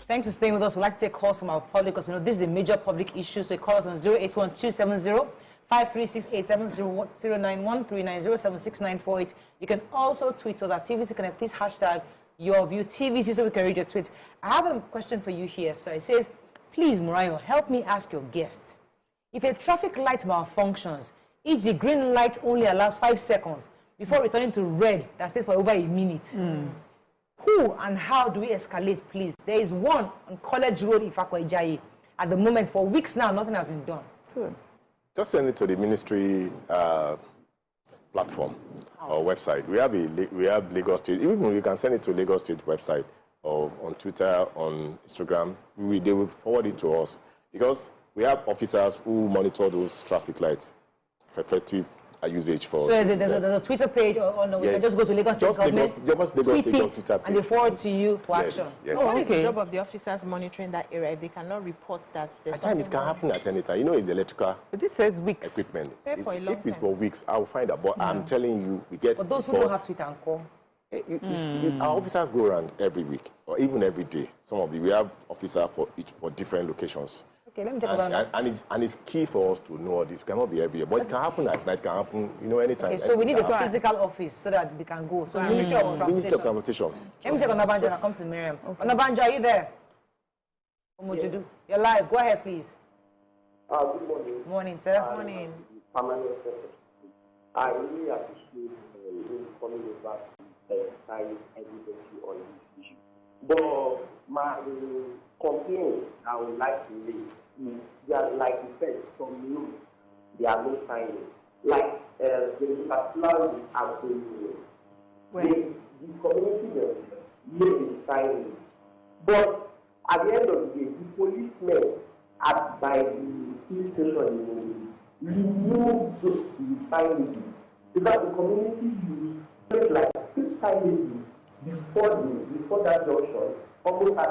Thanks for staying with us. We'd like to take calls from our public because we know this is a major public issue. So call us on 081-270-536-870-091-390-76948. You can also tweet us at TVC Connect. Please hashtag YourviewTVC so we can read your tweets. I have a question for you here. So it says, please, Morayo, help me ask your guest. If a traffic light malfunctions, e.g. green light only allows 5 seconds before returning to red that stays for over a minute. Who and how do we escalate, please? There is one on College Road in Ikeja. At the moment, for weeks now, nothing has been done. Good. Just send it to the ministry platform or website. We have Lagos State. Even you can send it to Lagos State website or on Twitter, on Instagram. They will forward it to us because we have officers who monitor those traffic lights for effective usage for. So there's a Twitter page, or no, we can just go to Lagos State government, tweet it, and they forward to you for action. Yes. What is the job of the officers monitoring that area if they cannot report that there's at times it can happen at any time. You know, it's electrical But this says weeks. equipment. Say for a long If it's time. for weeks, I'll find out. But I'm telling you, we get. But those who don't have Twitter and call. Our officers go around every week or even every day. We have officers for different locations. Okay, let me check about and it's key for us to know this. It cannot be everywhere, but it can happen at night. It can happen, anytime. Okay, so we need a physical office so that they can go. So Ministry of Transportation. Let me check on Onabanjo and I'll come to Miriam. Okay. Onabanjo, are you there? Yes. You're live. Go ahead, please. Good morning. Morning, sir. Morning. I really appreciate you coming over to sign everybody on this issue. But my complaint I would like to make is that, like you said, some news, they are not signing. Like the particular ASUU, the community may be signing. But at the end of the day, the policemen by the police station remove those signage. Because the community use just like 6 signages before that junction, almost at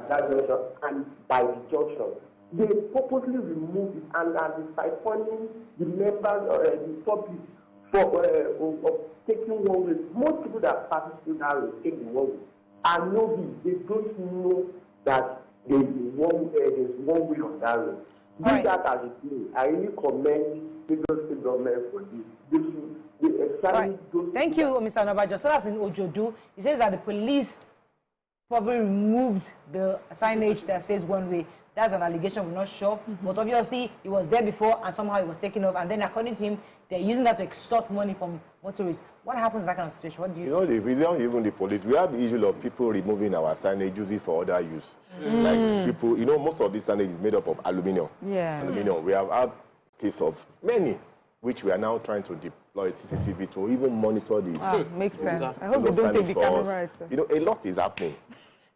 that junction and by the junction. They purposely remove it and are siphoning the members or the public of taking one way. Most people that pass through that road take the one way. And nobody, they don't know that there's one way on that road. Do that as a thing. I really commend the state government for this. Thank you, Mr. Onabanjo. So that's in Ojodu. He says that the police probably removed the signage that says one way. That's an allegation, we're not sure. But obviously, it was there before and somehow it was taken off. And then according to him, they're using that to extort money from motorists. What happens in that kind of situation? What do you the reason even the police, we have the issue of people removing our signage, using it for other use. Like people, most of this signage is made up of aluminium. Yeah. Aluminium. We have had case of many, which we are now trying to deploy CCTV to even monitor the. Makes sense. I hope we don't take the camera right. A lot is happening.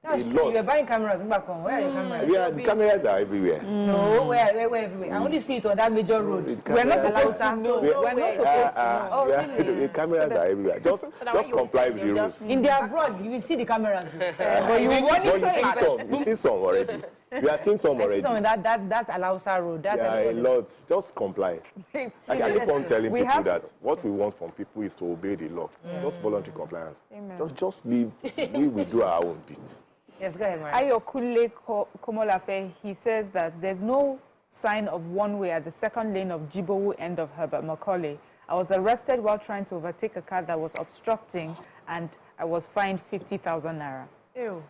That's a true. lot. You're buying cameras. Back home. Where are your cameras? Yeah, the cameras are everywhere. No, where everywhere? I only see it on that major road. We're not supposed to know. We're not supposed to know. Oh, really? The cameras are everywhere. Just comply with the rules. In the abroad, you will see the cameras. But you want But it you see some already. We have seen some already. On that Alausa road. That's Yeah, a lot. Just comply. I keep on telling people that what we want from people is to obey the law. Just voluntary compliance. Amen. Just leave. We do our own bit. Yes, go ahead, Maria. Ayokule Komolafe, he says that there's no sign of one way at the second lane of Jibowu end of Herbert Macaulay. I was arrested while trying to overtake a car that was obstructing, and I was fined 50,000 naira. Ew.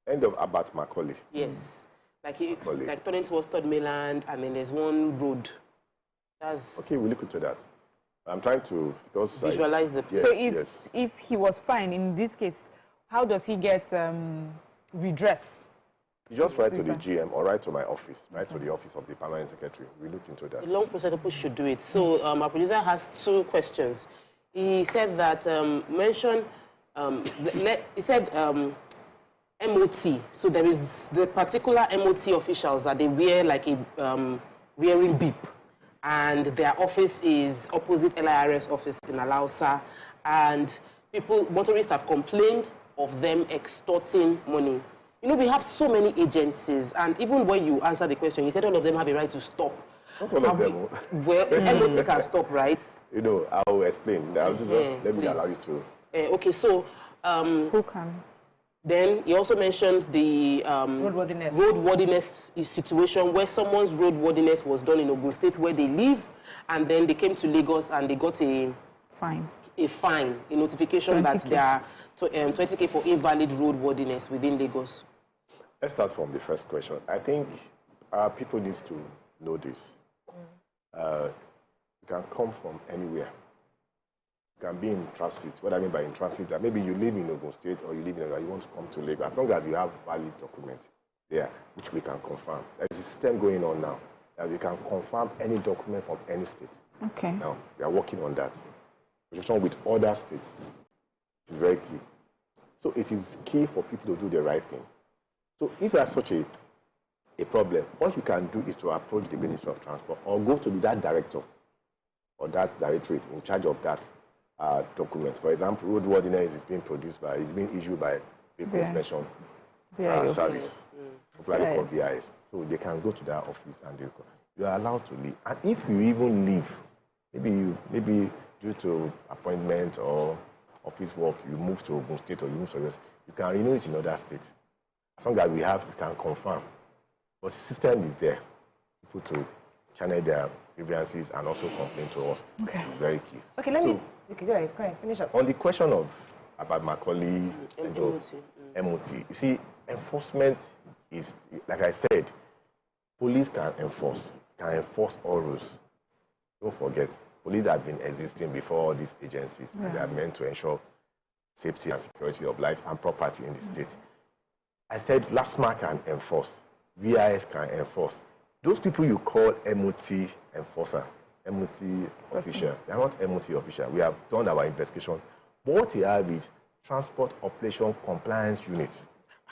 End of Abat Macaulay. Yes. Like turning towards Third Mainland, and then there's one road. That's Okay, we'll look into that. I'm trying to visualize the place. So if he was fined in this case, how does he get redress? You just write to the GM or write to my office, write to the office of the permanent secretary. We look into that. The long process people should do it. So our producer has two questions. He said that he said MOT. So there is the particular MOT officials that they wear like a wearing beep, and their office is opposite LIRS office in Alausa, and motorists have complained of them extorting money. You know, we have so many agencies, and even when you answer the question, you said all of them have a right to stop. Not all of them. Well, MOT can stop, right? You know, I'll explain. I'll just let me allow you to. Okay, so Who can? then he also mentioned the roadworthiness situation where someone's roadworthiness was done in Ogun State where they live, and then they came to Lagos and they got a fine, a notification 20K. That they are 20K for invalid roadworthiness within Lagos. Let's start from the first question. I think people need to know this. You can come from anywhere. You can be in transit. What I mean by in transit, that maybe you live in Ogun State or you live in you want to come to Lagos. As long as you have valid document there, which we can confirm. There's a system going on now that we can confirm any document from any state. Okay. Now, we are working on that. Conjunction with other states. It's very key. So it is key for people to do the right thing. So if you have such a problem, what you can do is to approach the Ministry of Transport or go to that director or that directorate in charge of that document. For example, roadworthiness is being issued by Vehicle Inspection Service, popularly called VIS. So they can go to that office and you are allowed to leave. And if you even leave, maybe due to appointment or office work, you move to Ogun State or you move to US, you can renew it in other states. As long as we can confirm. But the system is there. People to channel their grievances and also complain to us. Okay. It's very key. Okay, go ahead, finish up. On the question about Macaulay and MOT, you see, enforcement is, like I said, police can enforce all rules. Don't forget, police have been existing before all these agencies. Yeah. And they are meant to ensure safety and security of life and property in the state. I said LASMA can enforce, VIS can enforce. Those people you call MOT enforcer, MOT official, they are not MOT official. We have done our investigation. But what they have is Transport Operation Compliance Unit.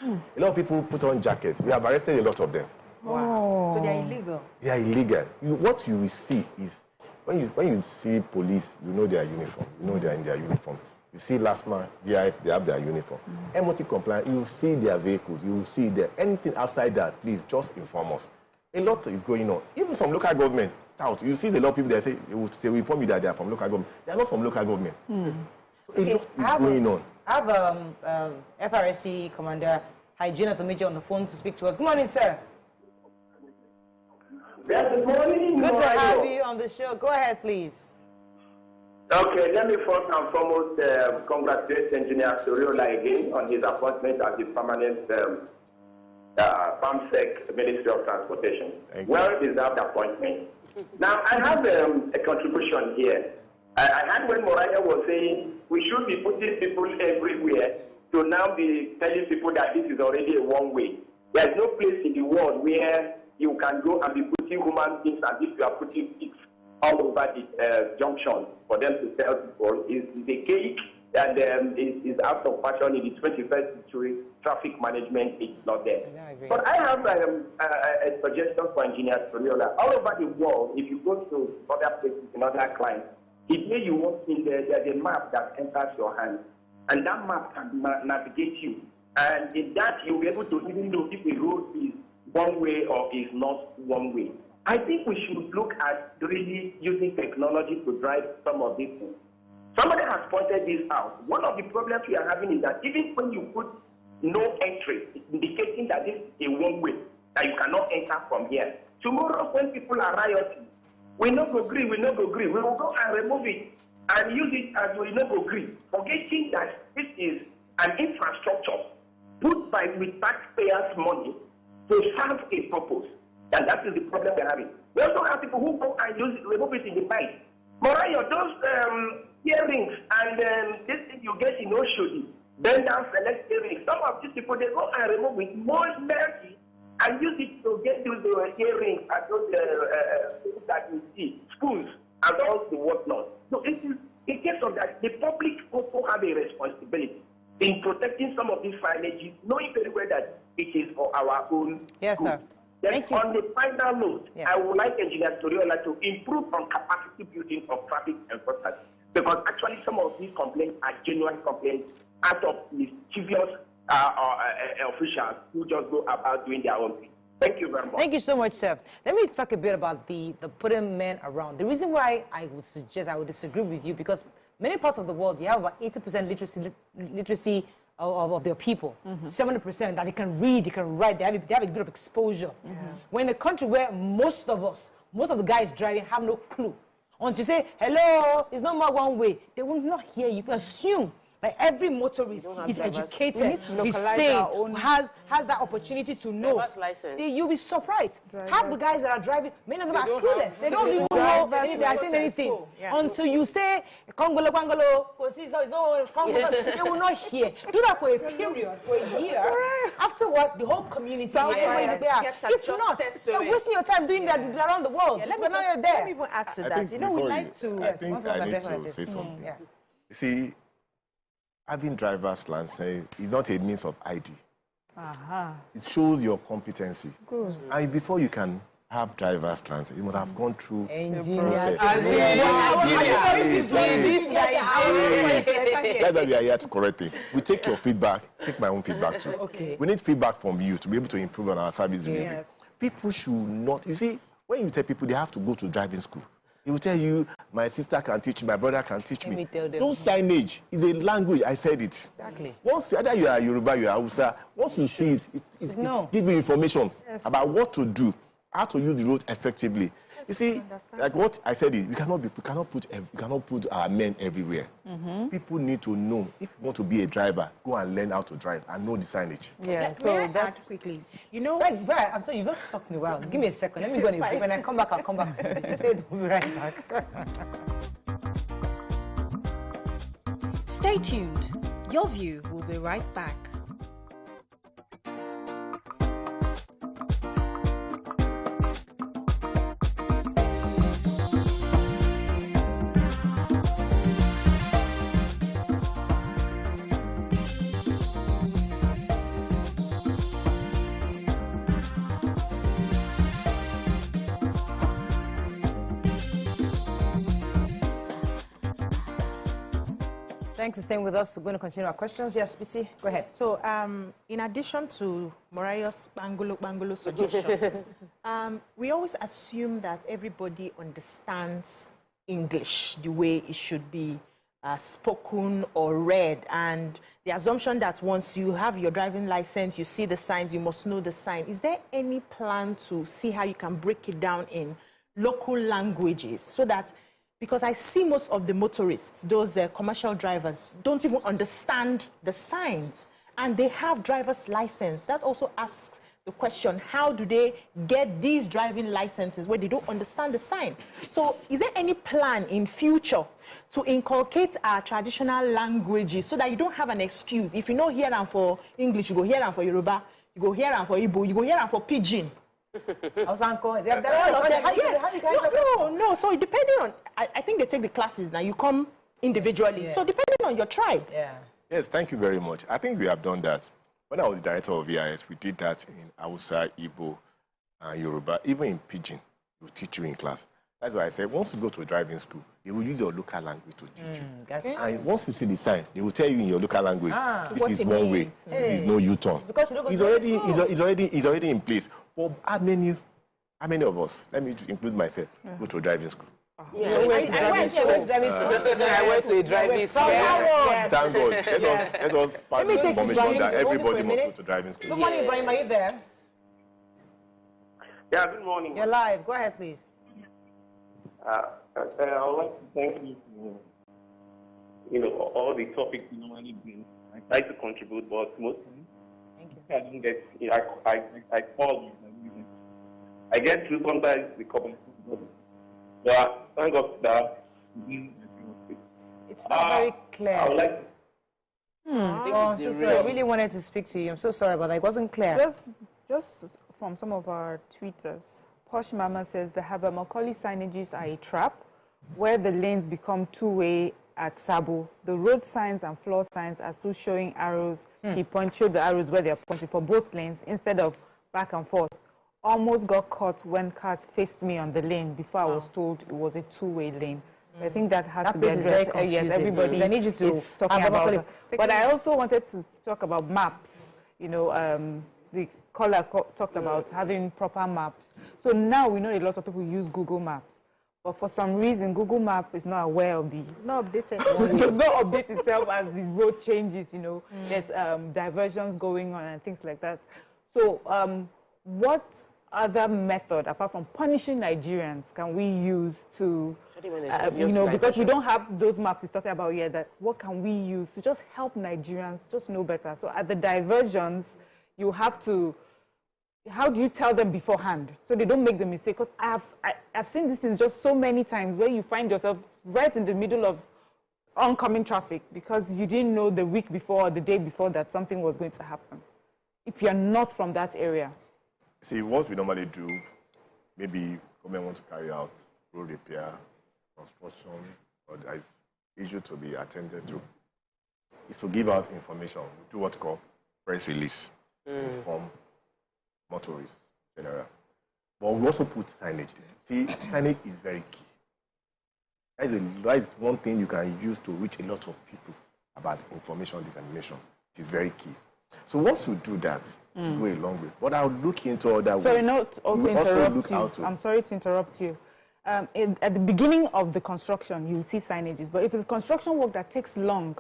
A lot of people put on jackets. We have arrested a lot of them. Wow. So they are illegal? They are illegal. What you will see is, when you see police, you know their uniform. You know they are in their uniform. You see LASMA, VIS, they have their uniform. MOT compliant, you will see their vehicles. You will see anything outside that, please just inform us. A lot is going on. Even some local government, you see a lot of people that say, they will inform you that they are from local government. They are not from local government. So a lot is going on. I have FRSC Commander Hygienist Major on the phone to speak to us. Good morning, sir. Good morning. Good to have you on the show. Go ahead, please. Okay, let me first and foremost congratulate Engineer Toriola again on his appointment as the permanent PAMSEC Ministry of Transportation. Well-deserved appointment. Now, I have a contribution here. I heard when Moraya was saying we should be putting people everywhere to now be telling people that this is already a one-way. There is no place in the world where you can go and be putting human beings as if you are putting pigs all over the junction for them to tell people is a cake and is out of fashion in the 21st century. Traffic management is not there. But I have a suggestion for Engineer Toriola. All over the world, if you go to other places in other clients, if you walk in there, there's a map that enters your hand, and that map can navigate you. And in that, you'll be able to even know if the road is one way or is not one way. I think we should look at really using technology to drive some of these things. Somebody has pointed this out. One of the problems we are having is that even when you put no entry, indicating that this is a one-way, that you cannot enter from here. Tomorrow, when people are rioting, we not agree, we will go and remove it and use it as we not agree, forgetting that this is an infrastructure put by with taxpayers' money to serve a purpose. And that is the problem we're having. We also have people who go and remove it in the night. Morayo, those earrings and this thing you get in Oshodi, bend down, select earrings. Some of these people, they go and remove it more mercy and use it to get those earrings and those things that you see, schools and all the whatnot. So it is a case of that the public also have a responsibility in protecting some of these finages, knowing very well that it is for our own Yes, good. sir. Then Thank you. on the final note, Yeah. I would like Engineer Toriola to improve on capacity building of traffic enforcement, because actually some of these complaints are genuine complaints out of mischievous officials who just go about doing their own thing. Thank you very much. Thank you so much, sir. Let me talk a bit about the putting men around. The reason why I would disagree with you, because many parts of the world, you have about 80% literacy of their people, 70% that they can read, they can write, they have a bit of exposure. We're in a country where most of the guys driving have no clue. Once you say, hello, it's not more one way, they will not hear you. You assume like every motorist is educated, is safe, has that opportunity to know. You'll be surprised. Half the guys that are driving, many of them are clueless. They don't even know if they are saying anything. Until you say, Kongolo, they will not hear. Do that for a period, for a year. Afterward, the whole community will know there. If not, you're wasting your time doing that around the world. Let me even add to I that. think You know, we before like to... I think I need to say something. Yeah. You see, having driver's license is not a means of ID. It shows your competency. Good. And before you can have driver's license, you must have gone through Engineers. That's why we are here to correct it. We take your feedback, take my own feedback too. Okay. We need feedback from you to be able to improve on our service delivery. Yes. People should not, you see, when you tell people they have to go to driving school, he will tell you, my sister can teach me, my brother can teach me. tell them. No signage is a language, I said it. Exactly. Once, either you are Yoruba, you are Hausa, once you see it, it gives you information about what to do, how to use the road effectively. You see, like what I said, we cannot put our men everywhere. People need to know. If you want to be a driver, go and learn how to drive and know the signage. Yeah, so that's quickly. You know, Right, I'm sorry, you've not talked in a while. Give me a second. Let me go and when I come back, I'll come back to this. We'll be right back. Stay tuned. Your View will be right back. Thanks for staying with us. We're going to continue our questions. Yes, BC, go ahead. So, in addition to Morayo's Bangolo suggestion, we always assume that everybody understands English the way it should be spoken or read. And the assumption that once you have your driving license, you see the signs, you must know the sign. Is there any plan to see how you can break it down in local languages so that, because I see most of the motorists, those commercial drivers, don't even understand the signs, and they have driver's license. That also asks the question, how do they get these driving licenses where they don't understand the sign? So is there any plan in future to inculcate our traditional languages so that you don't have an excuse? If you know here and for English, you go here and for Yoruba, you go here and for Igbo, you go here and for Pidgin. No. So it depending on, So depending on, I think they take the classes now. You come individually. Yeah. So depending on your tribe. Yeah. Yes, thank you very much. I think we have done that. When I was the director of VIS, we did that in Hausa, Igbo, and Yoruba. Even in Pidgin, we will teach you in class. That's why I said, once you go to a driving school, they will use your local language to teach you. Gotcha. And once you see the sign, they will tell you in your local language, this is one way, this is no U-turn. Because you don't go It's already in place. But how many of us, let me include myself, go to a driving school? Yeah. I went to a driving school. I went to a driving school. Thank God. Let us pass the information that everybody must go to driving school. Good morning, Ibrahim. Are you there? Yeah, good morning. You're live. Go ahead, please. I would like to thank you for, all the topics you normally bring. I try to contribute, but mostly I didn't get. I call you. I get through sometimes the comment, but thank God that. It's not very clear. I would like. Oh, I'm so sorry. I really wanted to speak to you. I'm so sorry about that. It wasn't clear. Just from some of our tweeters, Posh Mama says the Haba Macaulay signages are a trap where the lanes become two-way at Sabo. The road signs and floor signs are still showing arrows. She showed the arrows where they are pointing for both lanes instead of back and forth. Almost got caught when cars faced me on the lane before I was told it was a two-way lane. I think that has to be addressed. Yes, everybody I need you to is talking about it. But I also wanted to talk about maps. The caller talked about having proper maps. So now we know a lot of people use Google Maps. But for some reason, Google Map is not aware of these. It's not updated. It does not update itself as the road changes, There's diversions going on and things like that. So what other method, apart from punishing Nigerians, can we use to, because we don't have those maps he's talking about here, that what can we use to just help Nigerians just know better? So at the diversions, you have to, how do you tell them beforehand so they don't make the mistake? Because I've seen these things just so many times where you find yourself right in the middle of oncoming traffic because you didn't know the week before or the day before that something was going to happen. If you're not from that area. See, what we normally do, maybe government wants to carry out road repair, construction, or there is issue to be attended to, is to give out information. We do what's called press release, inform motorists, general. But we also put signage there. See, signage is very key. That is one thing you can use to reach a lot of people about information dissemination. It is very key. So once you do that, to go a long way. But I'll look into other ways. Sorry, not also interrupt you. I'm sorry to interrupt you. At the beginning of the construction, you'll see signages. But if it's construction work that takes long,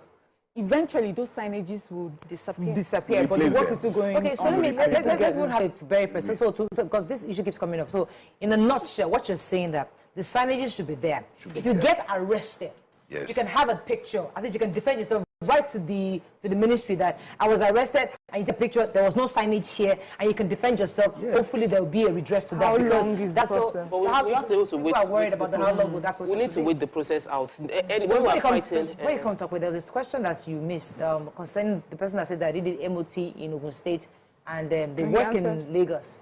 eventually those signages will disappear. But the work is still going on. Okay, so let's have a very personal, because this issue keeps coming up. So in a nutshell, what you're saying that the signages should be there. If you get arrested, you can have a picture. At least you can defend yourself. Right to the ministry that I was arrested, and you take a picture, there was no signage here, and you can defend yourself. Yes. Hopefully there will be a redress to that. Because long is that's the process? So we have to wait. People are worried about how long would that process We need to wait the process out. When you come talk with, there's this question that you missed concerning the person that said that they did MOT in Ogun State, and they work in Lagos.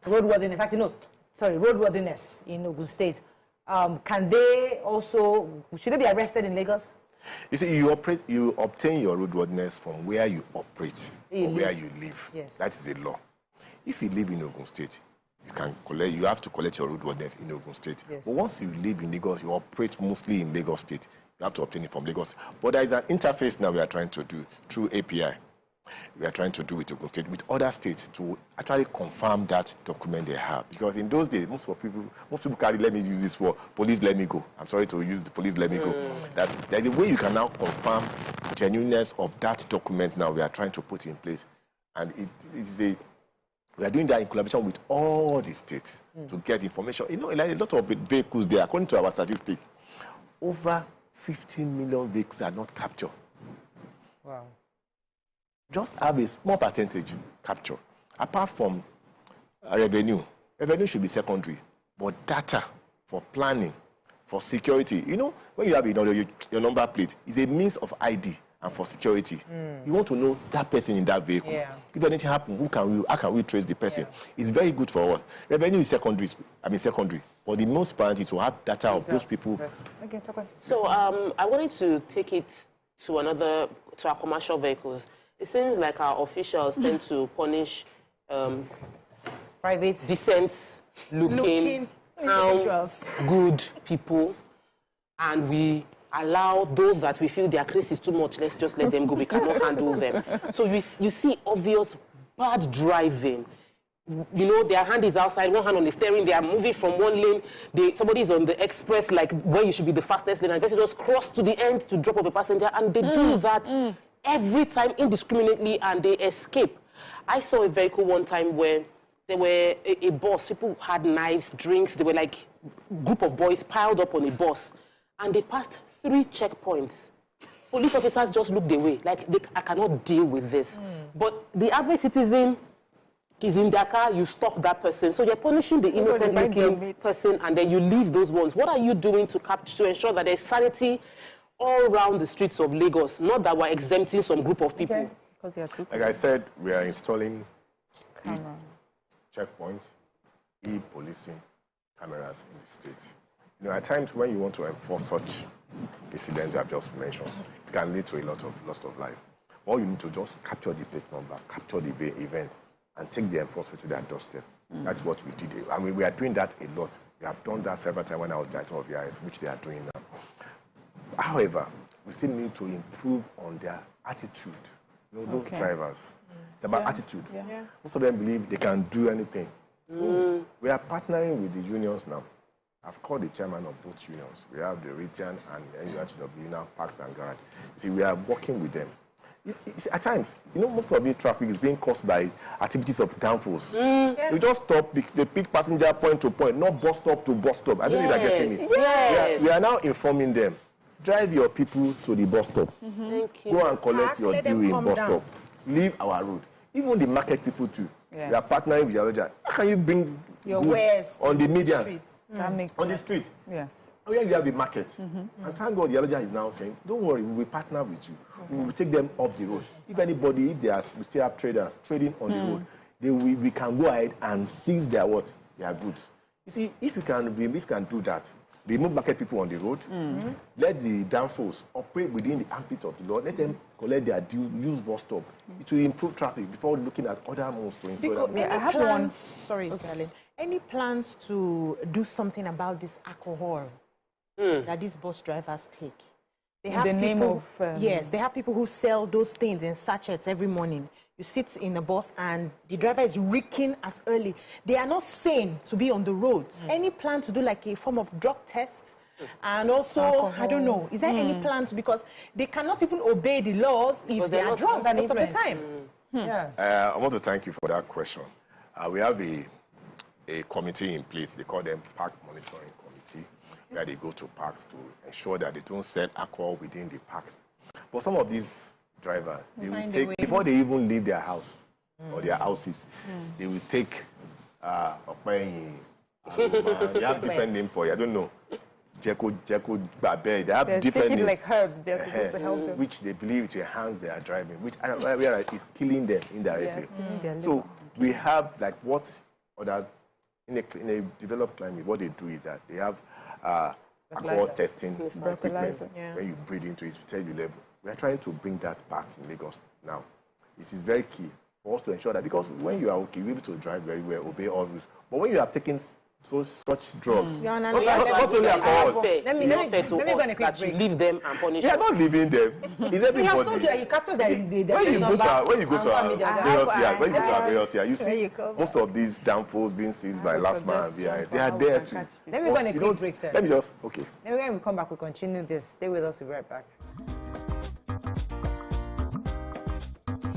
Roadworthiness, actually no, sorry, roadworthiness in Ogun State. Can they also, should they be arrested in Lagos? You see, you obtain your roadworthiness from where you operate or where you live. Yes. That is a law. If you live in Ogun State, you have to collect your roadworthiness in Ogun State. Yes. But once you live in Lagos, you operate mostly in Lagos State. You have to obtain it from Lagos. But there is an interface now we are trying to do through API. We are trying to do with Ogun State, with other states, to actually confirm that document they have. Because in those days, most people carry, let me use this word, police let me go. I'm sorry to use the police let me go. That there's a way you can now confirm genuineness of that document now we are trying to put in place. And we are doing that in collaboration with all the states to get information. Like a lot of vehicles there, according to our statistics, over 15 million vehicles are not captured. Wow. Just have a small percentage capture. Apart from revenue should be secondary. But data for planning, for security, when you have your number plate, is a means of ID and for security. You want to know that person in that vehicle. Yeah. If anything happens, how can we trace the person? It's very good for us. Revenue is secondary, but the most important is to have data of those people. Okay, talk on. So I wanted to take it to our commercial vehicles. It seems like our officials tend to punish Private. decent-looking, individuals. good people, and we allow those that we feel their craze is too much, let's just let them go. We cannot handle them. So you see obvious bad driving. You know, their hand is outside, one hand on the steering, they are moving from one lane, somebody is on the express, like where you should be the fastest lane, and they just cross to the end to drop off a passenger, and they do that every time indiscriminately, and they escape. I saw a vehicle one time where there were a bus, people had knives, drinks, they were like a group of boys piled up on a bus, and they passed 3 checkpoints. Police officers just looked away, like, I cannot deal with this. But the average citizen is in their car, you stop that person. So you're punishing the innocent-looking person, and then you leave those ones. What are you doing to ensure that there's sanity all around the streets of Lagos? Not that we're exempting some group of people. Like I said, we are installing checkpoints, e-policing cameras in the state. You know, at times when you want to enforce such incidents I've just mentioned, it can lead to a lot of loss of life. All you need to just capture the plate number, capture the event, and take the enforcement to their doorstep. That's what we did. I mean, we are doing that a lot. We have done that several times when I was director of VIS, which they are doing now. However, we still need to improve on their attitude. You know, those drivers. It's about attitude. Most of them believe they can do anything. We are partnering with the unions now. I've called the chairman of both unions. We have the Region and UHW now, Parks and Garage. You see, we are working with them. At times, you know, most of this traffic is being caused by activities of downforce. You just stop the peak passenger point to point, not bus stop to bus stop. I don't know if you're getting it. Yes. We are now informing them. Drive your people to the bus stop. Thank you. Go and collect your due in bus stop. Leave our road. Even the market people too. We are partnering with Ikeja. How can you bring Your goods wares on the median? That makes On the sense. street. Yes. Oh, yeah, you have a market. And thank God, the Ikeja is now saying, don't worry, we will partner with you. We will take them off the road. If anybody, we still have traders trading on the road, we can go ahead and seize their goods. You see, if you can do that, remove market people on the road, let the downforce operate within the ambit of the law, let them collect their due, use bus stop. It will improve traffic before looking at other modes to improve Because I have one. Sorry, darling. Any plans to do something about this alcohol that these bus drivers take? They have the name of yes, they have people who sell those things in sachets every morning. You sit in the bus and the driver is reeking as early. They are not sane to be on the roads. Any plan to do like a form of drug test? And also, alcohol. I don't know, is there any plan to, because they cannot even obey the laws if they are drunk most of the time. I want to thank you for that question. We have a committee in place. They call them Park Monitoring Committee, where they go to parks to ensure that they don't sell alcohol within the parks. But some of these drivers, they will take, before they even leave their house or their houses, they will take they have different names for it. I don't know. Jeko, Babe, they have different names. Like herbs, they're supposed to help them. Which they believe to enhance their driving, which is killing them indirectly. So we have like what other, in a developed climate, what they do is that they have alcohol testing equipment. When you breathe into it, to tell you level. We are trying to bring that back in Lagos now. This is very key for us to ensure that, because when you are okay, you're able to drive very well, obey all rules. But when you have taken such drugs, not only alcohol, Let me go on a quick break. Leave them and punish you are not leaving them. It's everybody. He has told you that he captures the when you go to our various here, you see you most of these downfalls being seized by last man. They are there too. Let me go on a quick break, sir. Let me just, okay. Then when we come back, we'll continue this. Stay with us, we'll be right back.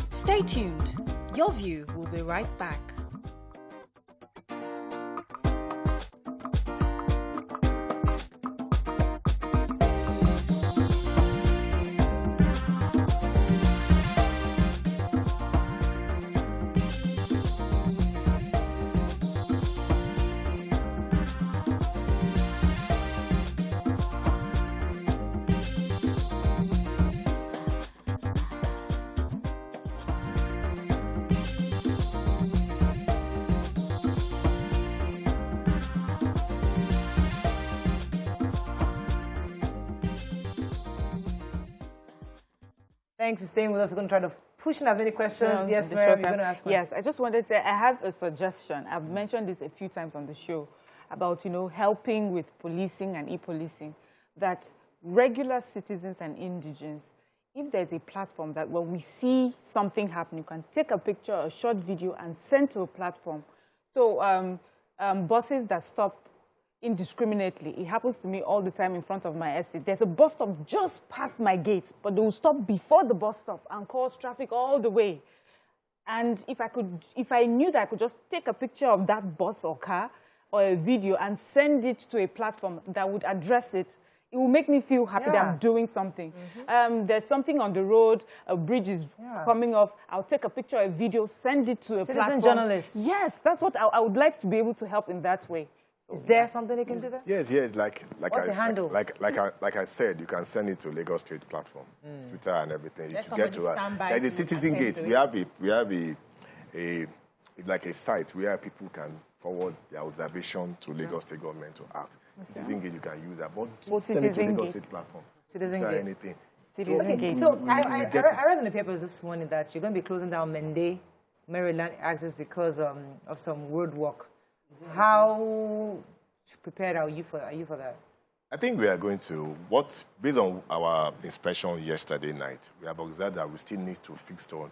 Stay tuned. Your View will be right back. Thanks for staying with us. We're going to try to push in as many questions. Yes, Miriam, you're going to ask one. Yes, I just wanted to say I have a suggestion. I've mentioned this a few times on the show about, helping with policing and e-policing, that regular citizens and indigents, if there's a platform that when we see something happen, you can take a picture, a short video, and send to a platform. So buses that stop indiscriminately, it happens to me all the time in front of my estate. There's a bus stop just past my gate, but they will stop before the bus stop and cause traffic all the way. And if I knew that I could just take a picture of that bus or car or a video and send it to a platform that would address it, it will make me feel happy that I'm doing something. There's something on the road, a bridge is coming off, I'll take a picture, a video, send it to a platform. Citizen journalists. Yes, that's what I would like to be able to help in that way. Is there something they can do there? Yes, like What's the handle? Like I said, you can send it to Lagos State platform, Twitter and everything. Let You get to like the Citizen Gate. We have it's like a site where people can forward their observation to Lagos State government to act. Citizen Gate, you can use that, but send it to Lagos State platform. Citizen Twitter, Gate. anything. Citizen Gate. So I read in the papers this morning that you're going to be closing down Mende, Maryland axis because of some road work. How prepared are you for that? I think we are going to, based on our inspection yesterday night, we have observed that we still need to fix the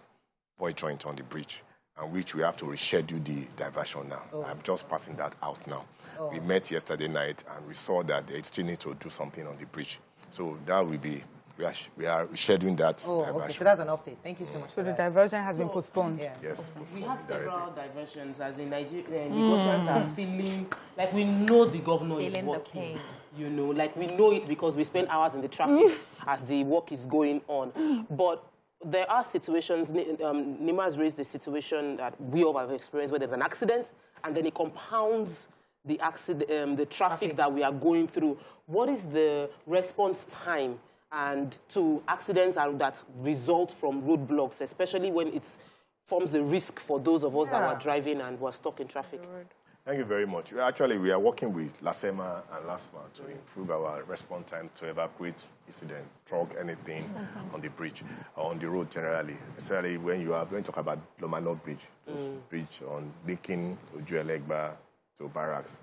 boy joint on the bridge, and which we have to reschedule the diversion now. I'm just passing that out now. We met yesterday night, and we saw that they still need to do something on the bridge. So that will be, we are rescheduling that diversion. Okay, so that's an update. Thank you so much. So the diversion has been postponed. Yes. We have several diversions, as in Nigeria. Negotiations are feeling like we know the governor is working. Like we know it because we spend hours in the traffic as the work is going on. But there are situations, Nima has raised the situation that we all have experienced where there's an accident and then it compounds the accident, the traffic that we are going through. What is the response time and to accidents that result from roadblocks, especially when it forms a risk for those of us that were driving and were stuck in traffic? Thank you very much. Actually, we are working with LASEMA and LASMA to improve our response time to evacuate incident, truck, anything on the bridge, or on the road generally. Especially when you are going to talk about Lomano Bridge, this bridge on linking Ojuelegba to Barracks.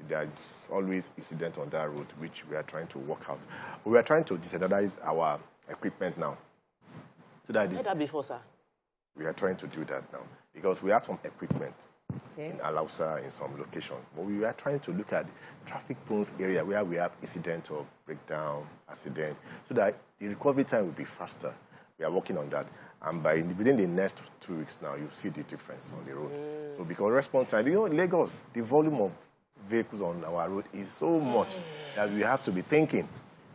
There's always incident on that road, which we are trying to work out. We are trying to decentralize our equipment now. So that Heard that before, sir? We are trying to do that now because we have some equipment in Alausa in some locations. But we are trying to look at traffic-prone area where we have incident or breakdown, accident, so that the recovery time will be faster. We are working on that. And within the next 2 weeks now, you'll see the difference on the road. So because response time, Lagos, the volume of vehicles on our road is so much that we have to be thinking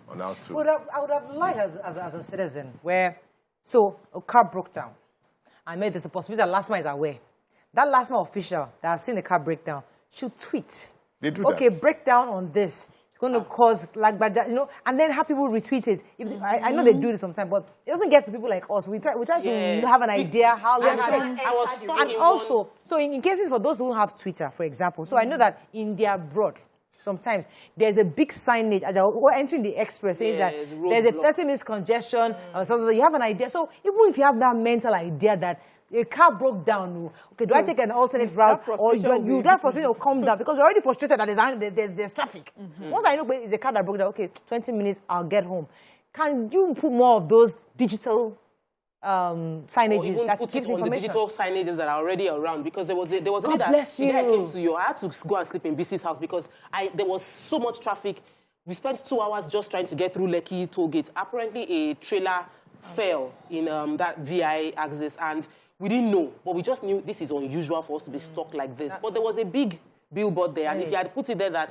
on how to... I would have liked as a citizen where, a car broke down. I made this the possibility that LASMA is aware. That LASMA official that has seen the car break down should tweet. They do that. Okay, breakdown on this. It's going to cause and then have people retweet it. I know they do this sometimes, but it doesn't get to people like us. We try to have an idea how long. And also, so in cases for those who don't have Twitter, for example, so I know that in their abroad, sometimes there's a big signage as we're entering the express says that there's a 30-minute congestion. So you have an idea. So even if you have that mental idea that a car broke down, okay, do I take an alternate route or that frustration will come down because we're already frustrated that there's traffic. Once I know it's a car that broke down, okay, 20 minutes, I'll get home. Can you put more of those digital signages that keeps information? The digital signages that are already around, because there was a day that I came to you. I had to go and sleep in BC's house because there was so much traffic. We spent 2 hours just trying to get through Lekki toll gate. Apparently, a trailer fell in that VI axis, and we didn't know, but we just knew this is unusual for us to be stuck like this. But there was a big billboard there, and if you had put it there that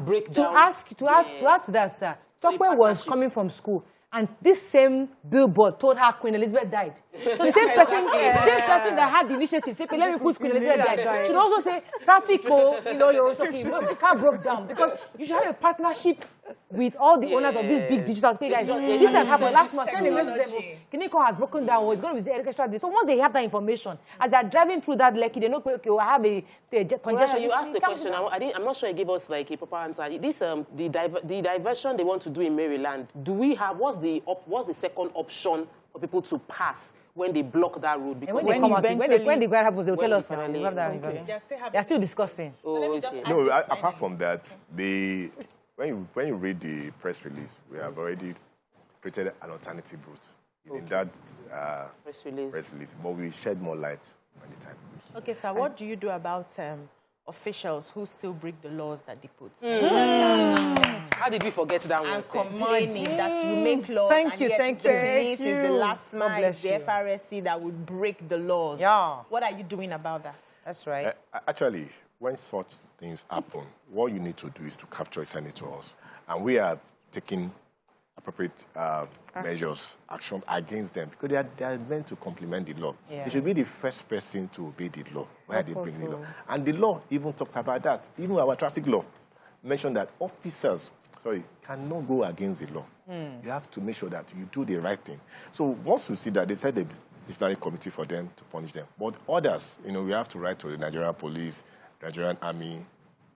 breakdown. To add to that, sir, Tokwe was coming from school, and this same billboard told her Queen Elizabeth died. So the same person that had the initiative said, let me put Queen Elizabeth died. Should also say traffic, the car broke down, because you should have a partnership with all the owners of these big digital pay guys. This has happened last month. Send a message to them. Kiniko has broken down. It's going to be the extra day. So once they have that information, as they're driving through that Lekki, they know, okay, I have a congestion. You asked the question. I'm not sure I gave us like a proper answer. This the diversion they want to do in Maryland. Do we have what's the second option for people to pass when they block that road? Because when the grant happens, they'll tell us now. We have that. They're still discussing. No, apart from that, when you read the press release, we have already created an alternative route in that press release, but we shed more light when the time comes. Okay, so what do you do about officials who still break the laws that they put? How did we forget that one? And complaining that you make laws. Thank you. The police is the last mile, it's the FRSC that would break the laws. Yeah. What are you doing about that? That's right. Actually, when such things happen, what you need to do is to capture senators. And we are taking appropriate measures, action against them, because they are meant to complement the law. Yeah. They should be the first person to obey the law, where they bring the law. And the law even talked about that. Even our traffic law mentioned that officers, cannot go against the law. You have to make sure that you do the right thing. So once you see that, they said the disciplinary committee for them to punish them. But others, we have to write to the Nigerian police, Nigerian Army,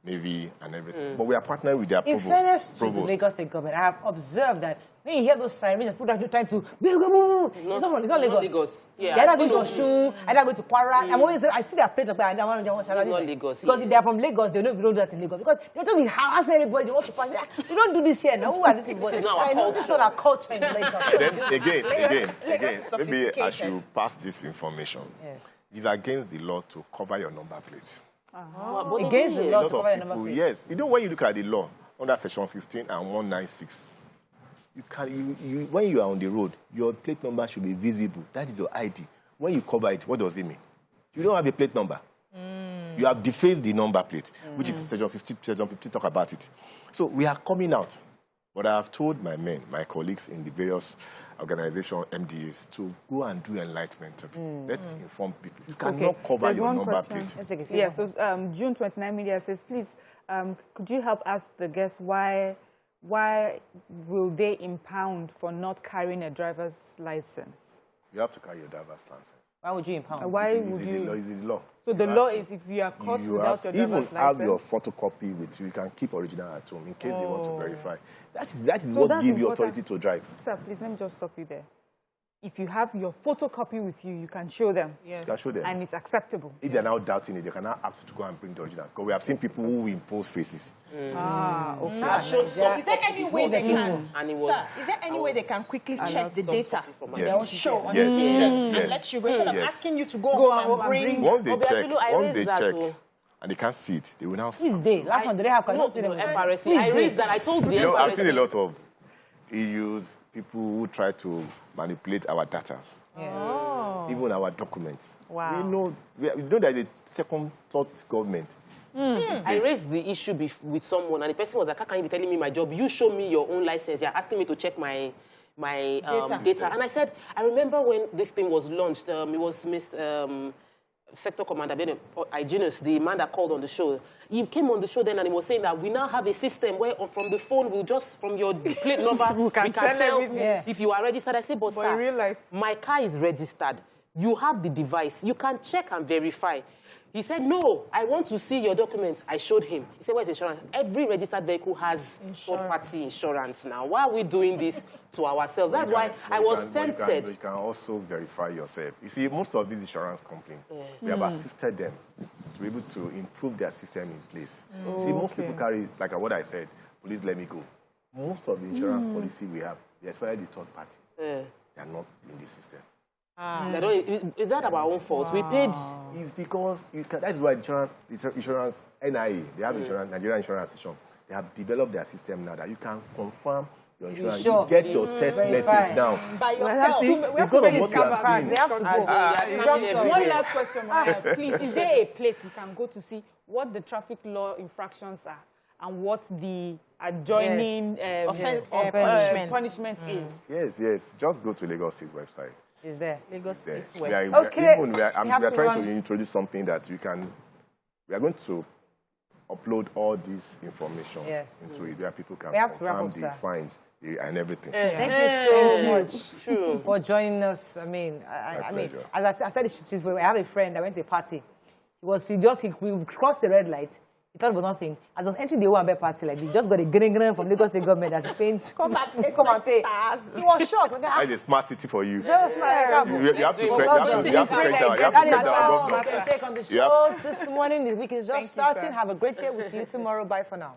Navy, and everything. But we are partnering with their provost. In fairness to the Lagos State government, I have observed that when you hear those sirens, people are trying to it's not Lagos. Yeah, they're either going to Osun, either going to Kwara. I see their plate up there, and I want to not Lagos. Because if they are from Lagos, they don't do that in Lagos. Because they don't be harassing everybody. They want to pass. We don't do this here. Now, who are these people? I know this is not our culture in Lagos. Then again, maybe I should pass this information. It's against the law to cover your number plate. Against the law to cover your number plate. Yes. When you look at the law, under Section 16 and 196, when you are on the road, your plate number should be visible. That is your ID. When you cover it, what does it mean? You don't have a plate number. You have defaced the number plate, which is Section 16, Section 15 talk about it. So we are coming out. But I have told my men, my colleagues in the various organizations, MDAs, to go and do enlightenment. Let's inform people. You cannot cover your number plate. Yeah, so June 29 Media says, please, could you help ask the guests why will they impound for not carrying a driver's license? You have to carry your driver's license. Why would you impound? Why would you? It's the law. So the law is if you are caught without your driver's license. Even have your photocopy with you. You can keep original at home in case they want to verify. That is what gives you authority to drive. Sir, please let me just stop you there. If you have your photocopy with you, you can show them. Yes. You can show them. And it's acceptable. If they're now doubting it, they can now ask you to go and bring the original. Because we have seen people who impose faces. Okay. Is there any way they can? Sir, is there any way they can quickly check the data? They'll show on the system and let you go. Instead of asking you to go and bring. Once they check, and they can't see it, they will now see it. Last one, did they have FRSC? I raised that. I told the FRSC. I've seen a lot of EUs, people who try to manipulate our data, even our documents. Wow. We know there's a second thought government. I raised the issue with someone, and the person was like, how can you be telling me my job? You show me your own license. You're asking me to check my data. And I said, I remember when this thing was launched, it was Mr. Sector Commander, Hygienist, the man that called on the show. He came on the show then and he was saying that we now have a system where from the phone, we'll just, from your plate number, we can tell if you are registered. I said, but sir, in real life, my car is registered. You have the device. You can check and verify. He said, no, I want to see your documents. I showed him. He said, where's insurance? Every registered vehicle has third-party insurance now. Why are we doing this to ourselves? That's why I was tempted. You can also verify yourself. You see, most of these insurance companies, we have assisted them to be able to improve their system in place. See, most people carry, like what I said, please let me go. Most of the insurance policy we have, they especially the third party. They are not in the system. Is that our own fault? We paid. It's because that's why insurance NIA, they have insurance, Nigerian Insurance Association. They have developed their system now that you can confirm your insurance. You get your test message now. By yourself. Because of what you have seen. They have to go. One last question, please. Is there a place we can go to see what the traffic law infractions are and what the adjoining punishment is? Yes. Just go to Lagos State website. Is there? Lagos State We website. are trying to introduce something that we are going to upload all this information Yes. into it where people can We have to wrap confirm up, the sir. fines and everything. Thank you so much for joining us. I mean, I mean, pleasure. as I said, I have a friend. I went to a party. We crossed the red light. He thought it was nothing. As I was entering the Owambe party, like, he just got a green from Lagos State government that is paying. Come and pay. He was shocked. Like, That's a smart city for you. so smart. You have to credit our government. Can take on the show this morning. The week is just starting. Have a great day. We'll see you tomorrow. Bye for now.